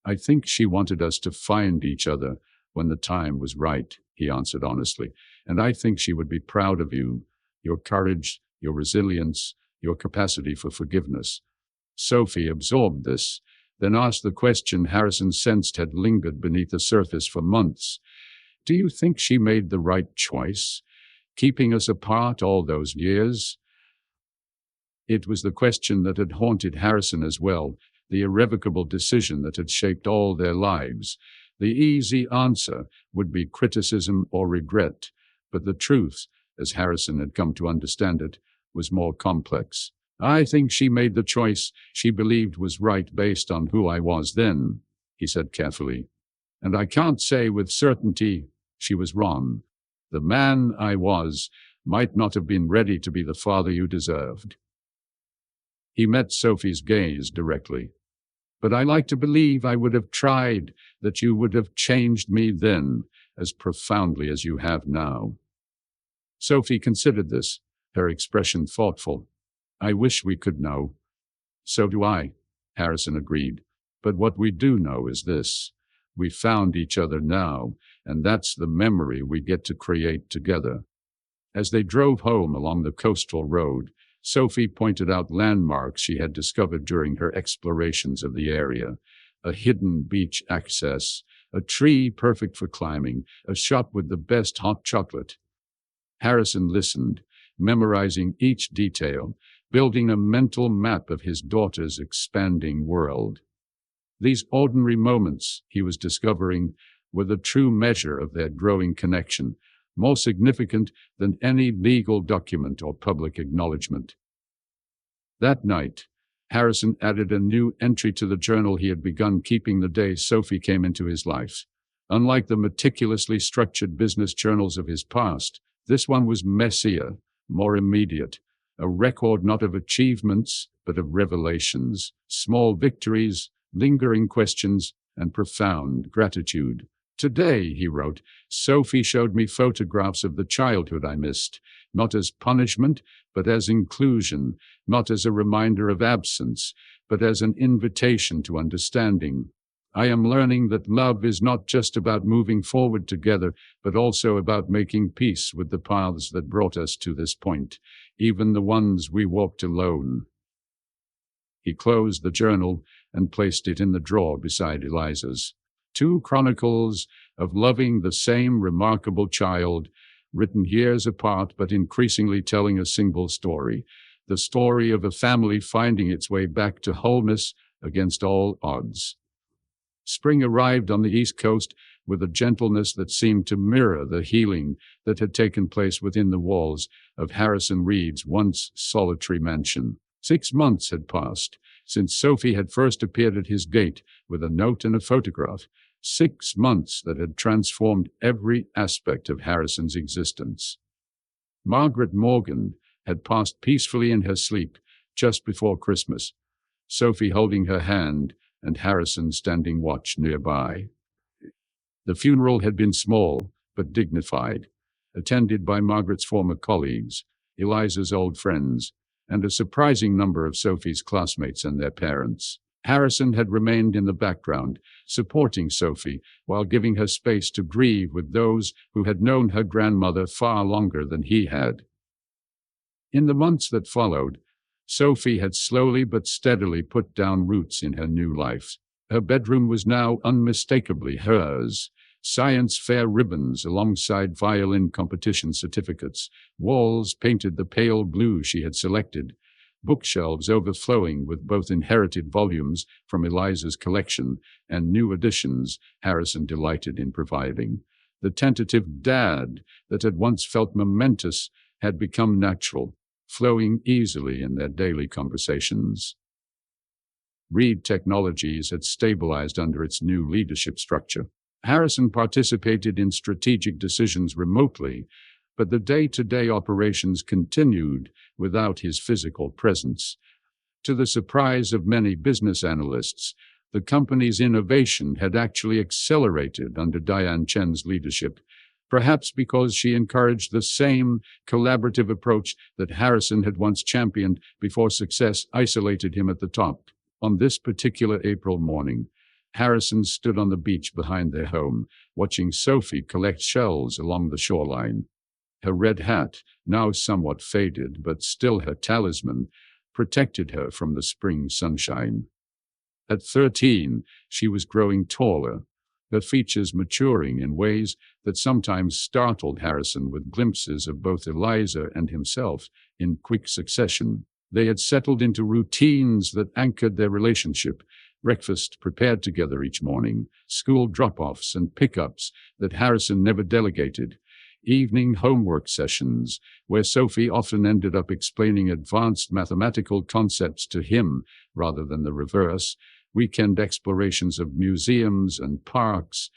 "I think she wanted us to find each other when the time was right," he answered honestly, "and I think she would be proud of you, your courage, your resilience, your capacity for forgiveness." Sophie absorbed this, then asked the question Harrison sensed had lingered beneath the surface for months. "Do you think she made the right choice, keeping us apart all those years?" It was the question that had haunted Harrison as well, the irrevocable decision that had shaped all their lives. The easy answer would be criticism or regret, but the truth, as Harrison had come to understand it, was more complex. "I think she made the choice she believed was right based on who I was then," he said carefully. "And I can't say with certainty she was wrong. The man I was might not have been ready to be the father you deserved." He met Sophie's gaze directly. "But I like to believe I would have tried, that you would have changed me then as profoundly as you have now." Sophie considered this, her expression thoughtful. "I wish we could know." "So do I," Harrison agreed. "But what we do know is this. We found each other now, and that's the memory we get to create together." As they drove home along the coastal road, Sophie pointed out landmarks she had discovered during her explorations of the area. A hidden beach access, a tree perfect for climbing, a shop with the best hot chocolate. Harrison listened, memorizing each detail, building a mental map of his daughter's expanding world. These ordinary moments, he was discovering, were the true measure of their growing connection, more significant than any legal document or public acknowledgement. That night, Harrison added a new entry to the journal he had begun keeping the day Sophie came into his life. Unlike the meticulously structured business journals of his past, this one was messier, more immediate, a record not of achievements, but of revelations, small victories, lingering questions, and profound gratitude. "Today," he wrote, "Sophie showed me photographs of the childhood I missed, not as punishment, but as inclusion, not as a reminder of absence, but as an invitation to understanding. I am learning that love is not just about moving forward together, but also about making peace with the paths that brought us to this point, even the ones we walked alone." He closed the journal and placed it in the drawer beside Eliza's. Two chronicles of loving the same remarkable child, written years apart but increasingly telling a single story, the story of a family finding its way back to wholeness against all odds. Spring arrived on the East Coast, with a gentleness that seemed to mirror the healing that had taken place within the walls of Harrison Reed's once solitary mansion. 6 months had passed since Sophie had first appeared at his gate with a note and a photograph. 6 months that had transformed every aspect of Harrison's existence. Margaret Morgan had passed peacefully in her sleep just before Christmas, Sophie holding her hand and Harrison standing watch nearby. The funeral had been small but dignified, attended by Margaret's former colleagues, Eliza's old friends, and a surprising number of Sophie's classmates and their parents. Harrison had remained in the background, supporting Sophie while giving her space to grieve with those who had known her grandmother far longer than he had. In the months that followed, Sophie had slowly but steadily put down roots in her new life. Her bedroom was now unmistakably hers. Science fair ribbons alongside violin competition certificates, walls painted the pale blue she had selected, bookshelves overflowing with both inherited volumes from Eliza's collection and new editions Harrison delighted in providing. The tentative dad that had once felt momentous had become natural, flowing easily in their daily conversations. Reed Technologies had stabilized under its new leadership structure. Harrison participated in strategic decisions remotely, but the day-to-day operations continued without his physical presence. To the surprise of many business analysts, the company's innovation had actually accelerated under Diane Chen's leadership, perhaps because she encouraged the same collaborative approach that Harrison had once championed before success isolated him at the top. On this particular April morning, Harrison stood on the beach behind their home, watching Sophie collect shells along the shoreline. Her red hat, now somewhat faded but still her talisman, protected her from the spring sunshine. At 13, she was growing taller, her features maturing in ways that sometimes startled Harrison with glimpses of both Eliza and himself in quick succession. They had settled into routines that anchored their relationship, breakfast prepared together each morning, school drop-offs and pickups that Harrison never delegated, evening homework sessions where Sophie often ended up explaining advanced mathematical concepts to him rather than the reverse, weekend explorations of museums and parks,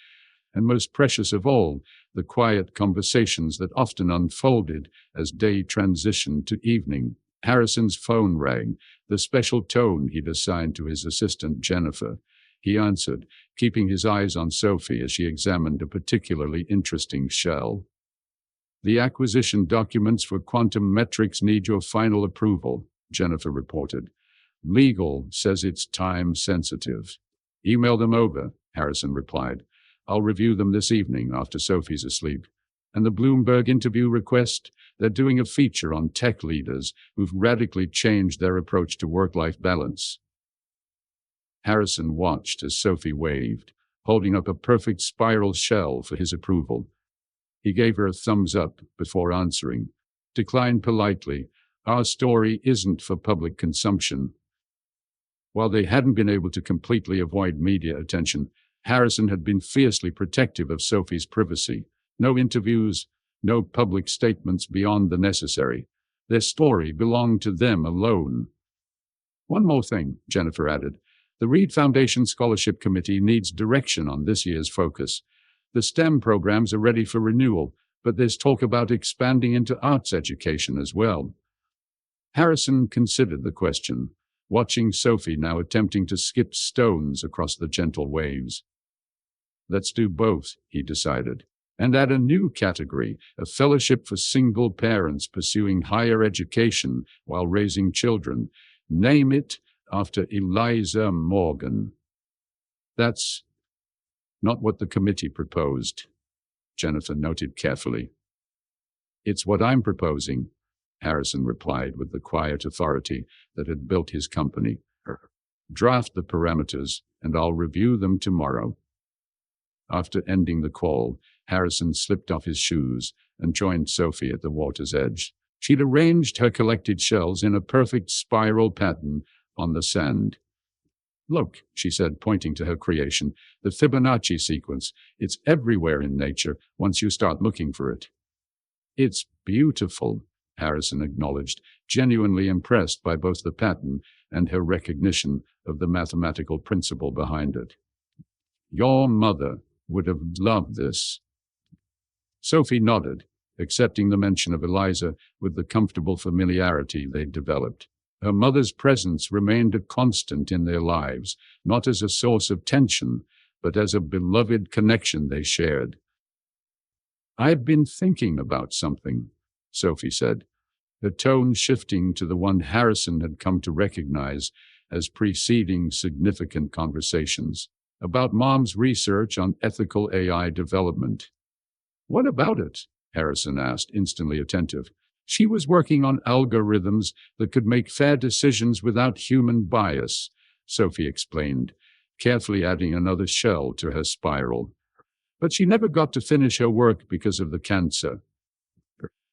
and most precious of all, the quiet conversations that often unfolded as day transitioned to evening. Harrison's phone rang, the special tone he'd assigned to his assistant Jennifer. He answered, keeping his eyes on Sophie as she examined a particularly interesting shell. "The acquisition documents for Quantum Metrics need your final approval," Jennifer reported. "Legal says it's time sensitive." "Email them over," Harrison replied. "I'll review them this evening after Sophie's asleep." And the Bloomberg interview request? They're doing a feature on tech leaders who've radically changed their approach to work-life balance. Harrison watched as Sophie waved, holding up a perfect spiral shell for his approval. He gave her a thumbs up before answering. Declined politely. "Our story isn't for public consumption." While they hadn't been able to completely avoid media attention, Harrison had been fiercely protective of Sophie's privacy. No interviews, no public statements beyond the necessary. Their story belonged to them alone. "One more thing," Jennifer added. "The Reed Foundation Scholarship Committee needs direction on this year's focus. The STEM programs are ready for renewal, but there's talk about expanding into arts education as well." Harrison considered the question, watching Sophie now attempting to skip stones across the gentle waves. "Let's do both," he decided, and add a new category, a fellowship for single parents pursuing higher education while raising children. Name it after Eliza Morgan. "That's not what the committee proposed," Jennifer noted carefully. "It's what I'm proposing," Harrison replied with the quiet authority that had built his company. "Draft the parameters, and I'll review them tomorrow." After ending the call, Harrison slipped off his shoes and joined Sophie at the water's edge. She'd arranged her collected shells in a perfect spiral pattern on the sand. Look, she said, pointing to her creation, the Fibonacci sequence. It's everywhere in nature once you start looking for it. It's beautiful, Harrison acknowledged, genuinely impressed by both the pattern and her recognition of the mathematical principle behind it. Your mother would have loved this. Sophie nodded, accepting the mention of Eliza with the comfortable familiarity they'd developed. Her mother's presence remained a constant in their lives, not as a source of tension, but as a beloved connection they shared. I've been thinking about something, Sophie said, her tone shifting to the one Harrison had come to recognize as preceding significant conversations, about Mom's research on ethical AI development. What about it? Harrison asked, instantly attentive. She was working on algorithms that could make fair decisions without human bias, Sophie explained, carefully adding another shell to her spiral. But she never got to finish her work because of the cancer.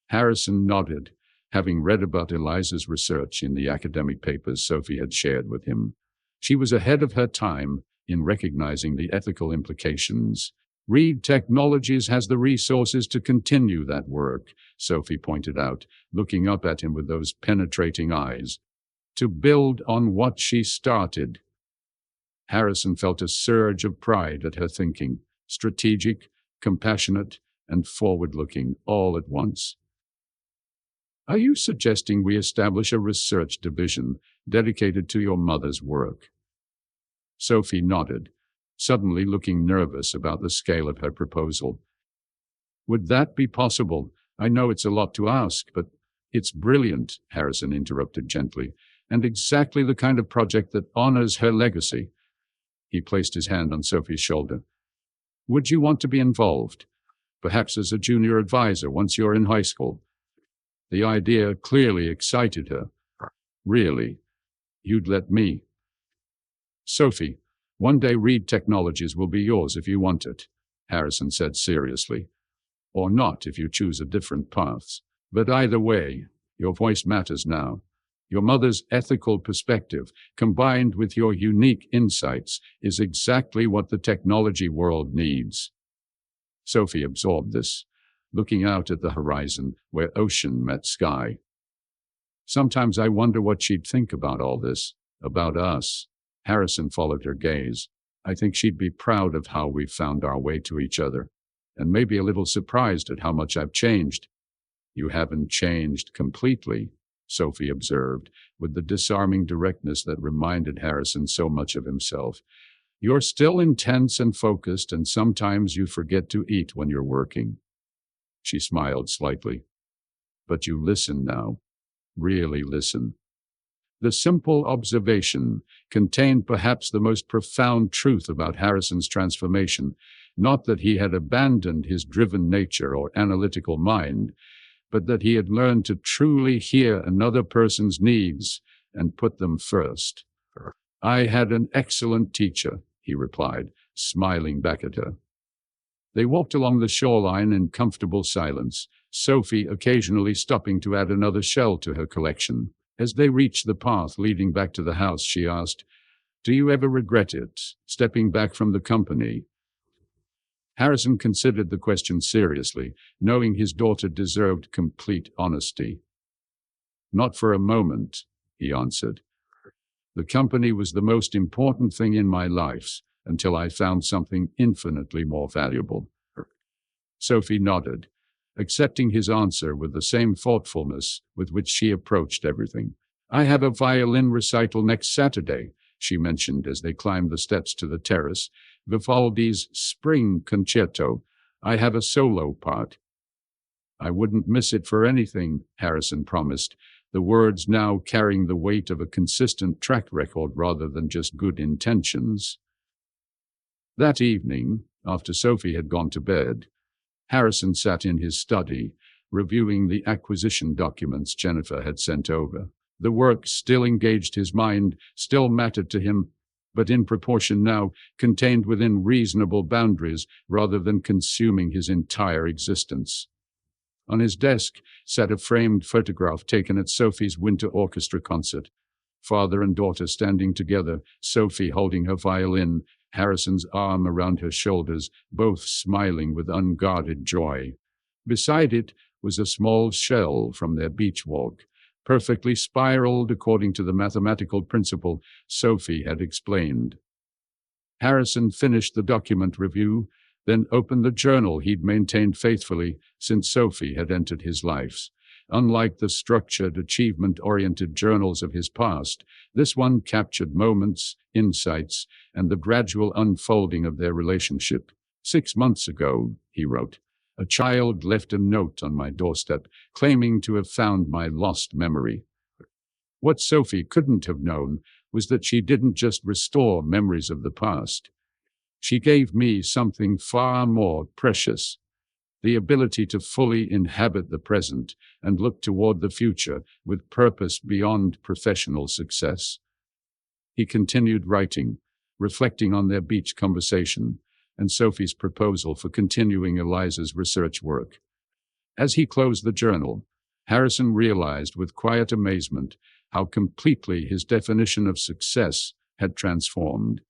Harrison nodded, having read about Eliza's research in the academic papers Sophie had shared with him. She was ahead of her time in recognizing the ethical implications. Reed Technologies has the resources to continue that work, Sophie pointed out, looking up at him with those penetrating eyes. To build on what she started. Harrison felt a surge of pride at her thinking, strategic, compassionate, and forward-looking all at once. Are you suggesting we establish a research division dedicated to your mother's work? Sophie nodded, suddenly looking nervous about the scale of her proposal. Would that be possible? I know it's a lot to ask, but it's brilliant, Harrison interrupted gently, and exactly the kind of project that honors her legacy. He placed his hand on Sophie's shoulder. Would you want to be involved? Perhaps as a junior advisor once you're in high school? The idea clearly excited her. Really? You'd let me? Sophie, one day Reed Technologies will be yours if you want it, Harrison said seriously. Or not if you choose a different path. But either way, your voice matters now. Your mother's ethical perspective, combined with your unique insights, is exactly what the technology world needs. Sophie absorbed this, looking out at the horizon where ocean met sky. Sometimes I wonder what she'd think about all this, about us. Harrison followed her gaze. I think she'd be proud of how we've found our way to each other, and maybe a little surprised at how much I've changed. You haven't changed completely, Sophie observed, with the disarming directness that reminded Harrison so much of himself. You're still intense and focused, and sometimes you forget to eat when you're working. She smiled slightly. But you listen now. Really listen. The simple observation contained perhaps the most profound truth about Harrison's transformation, not that he had abandoned his driven nature or analytical mind, but that he had learned to truly hear another person's needs and put them first. I had an excellent teacher, he replied, smiling back at her. They walked along the shoreline in comfortable silence, Sophie occasionally stopping to add another shell to her collection. As they reached the path leading back to the house, she asked, Do you ever regret it, stepping back from the company? Harrison considered the question seriously, knowing his daughter deserved complete honesty. Not for a moment, he answered. The company was the most important thing in my life until I found something infinitely more valuable. Sophie nodded, accepting his answer with the same thoughtfulness with which she approached everything. I have a violin recital next Saturday, she mentioned as they climbed the steps to the terrace. Vivaldi's Spring Concerto. I have a solo part. I wouldn't miss it for anything, Harrison promised, the words now carrying the weight of a consistent track record rather than just good intentions. That evening, after Sophie had gone to bed, Harrison sat in his study, reviewing the acquisition documents Jennifer had sent over. The work still engaged his mind, still mattered to him, but in proportion now, contained within reasonable boundaries rather than consuming his entire existence. On his desk sat a framed photograph taken at Sophie's Winter Orchestra concert, father and daughter standing together, Sophie holding her violin, Harrison's arm around her shoulders, both smiling with unguarded joy. Beside it was a small shell from their beach walk, perfectly spiraled according to the mathematical principle Sophie had explained. Harrison finished the document review, then opened the journal he'd maintained faithfully since Sophie had entered his life. Unlike the structured, achievement-oriented journals of his past, this one captured moments, insights, and the gradual unfolding of their relationship. 6 months ago, he wrote, a child left a note on my doorstep, claiming to have found my lost memory. What Sophie couldn't have known was that she didn't just restore memories of the past. She gave me something far more precious, the ability to fully inhabit the present and look toward the future with purpose beyond professional success. He continued writing, reflecting on their beach conversation and Sophie's proposal for continuing Eliza's research work. As he closed the journal, Harrison realized with quiet amazement how completely his definition of success had transformed.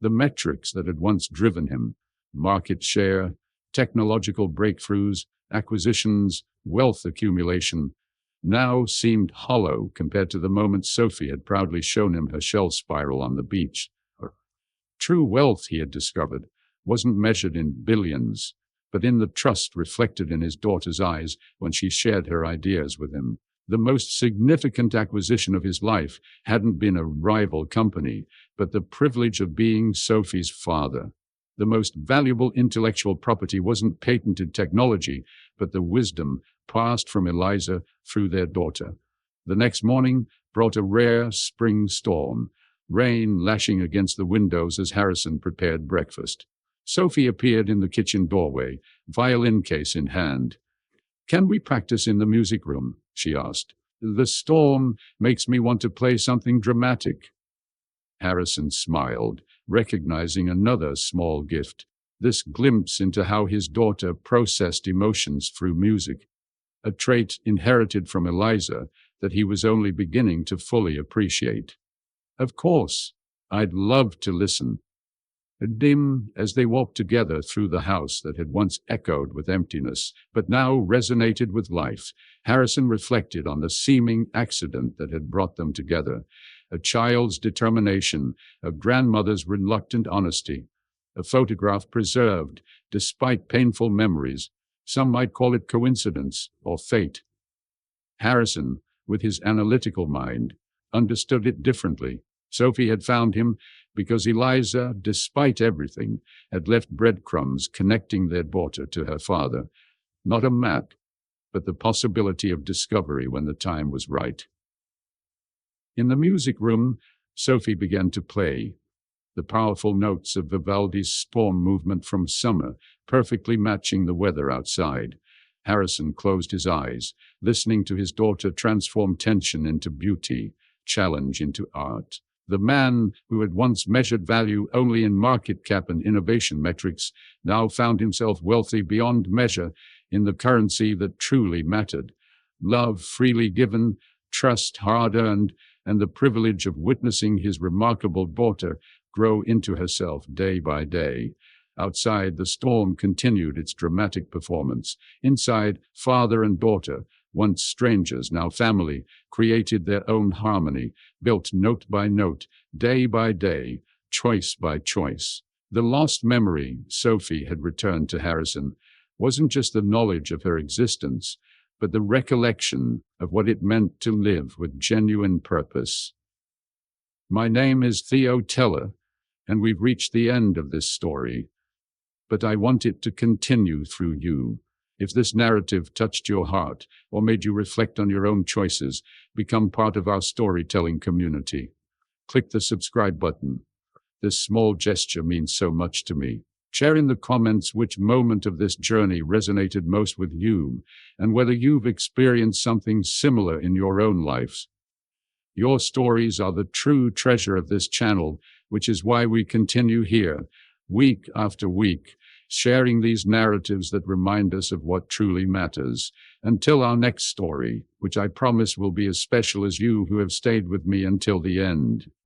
The metrics that had once driven him, market share, technological breakthroughs, acquisitions, wealth accumulation, now seemed hollow compared to the moment Sophie had proudly shown him her shell spiral on the beach. True wealth, he had discovered, wasn't measured in billions, but in the trust reflected in his daughter's eyes when she shared her ideas with him. The most significant acquisition of his life hadn't been a rival company, but the privilege of being Sophie's father. The most valuable intellectual property wasn't patented technology, but the wisdom passed from Eliza through their daughter. The next morning brought a rare spring storm, rain lashing against the windows as Harrison prepared breakfast. Sophie appeared in the kitchen doorway, violin case in hand. "Can we practice in the music room?" she asked. "The storm makes me want to play something dramatic." Harrison smiled, recognizing another small gift, this glimpse into how his daughter processed emotions through music, a trait inherited from Eliza that he was only beginning to fully appreciate. "Of course, I'd love to listen." Dim as they walked together through the house that had once echoed with emptiness, but now resonated with life, Harrison reflected on the seeming accident that had brought them together. A child's determination, a grandmother's reluctant honesty, a photograph preserved despite painful memories. Some might call it coincidence or fate. Harrison, with his analytical mind, understood it differently. Sophie had found him because Eliza, despite everything, had left breadcrumbs connecting their daughter to her father. Not a map, but the possibility of discovery when the time was right. In the music room, Sophie began to play, the powerful notes of Vivaldi's Storm movement from Summer, perfectly matching the weather outside. Harrison closed his eyes, listening to his daughter transform tension into beauty, challenge into art. The man who had once measured value only in market cap and innovation metrics now found himself wealthy beyond measure in the currency that truly mattered: love freely given, trust hard-earned, and the privilege of witnessing his remarkable daughter grow into herself day by day. Outside, the storm continued its dramatic performance. Inside, father and daughter, once strangers, now family, created their own harmony, built note by note, day by day, choice by choice. The lost memory Sophie had returned to Harrison wasn't just the knowledge of her existence, but the recollection of what it meant to live with genuine purpose. My name is Theo Teller, and we've reached the end of this story, but I want it to continue through you. If this narrative touched your heart or made you reflect on your own choices, become part of our storytelling community. Click the subscribe button. This small gesture means so much to me. Share in the comments which moment of this journey resonated most with you, and whether you've experienced something similar in your own lives. Your stories are the true treasure of this channel, which is why we continue here, week after week, sharing these narratives that remind us of what truly matters. Until our next story, which I promise will be as special as you who have stayed with me until the end.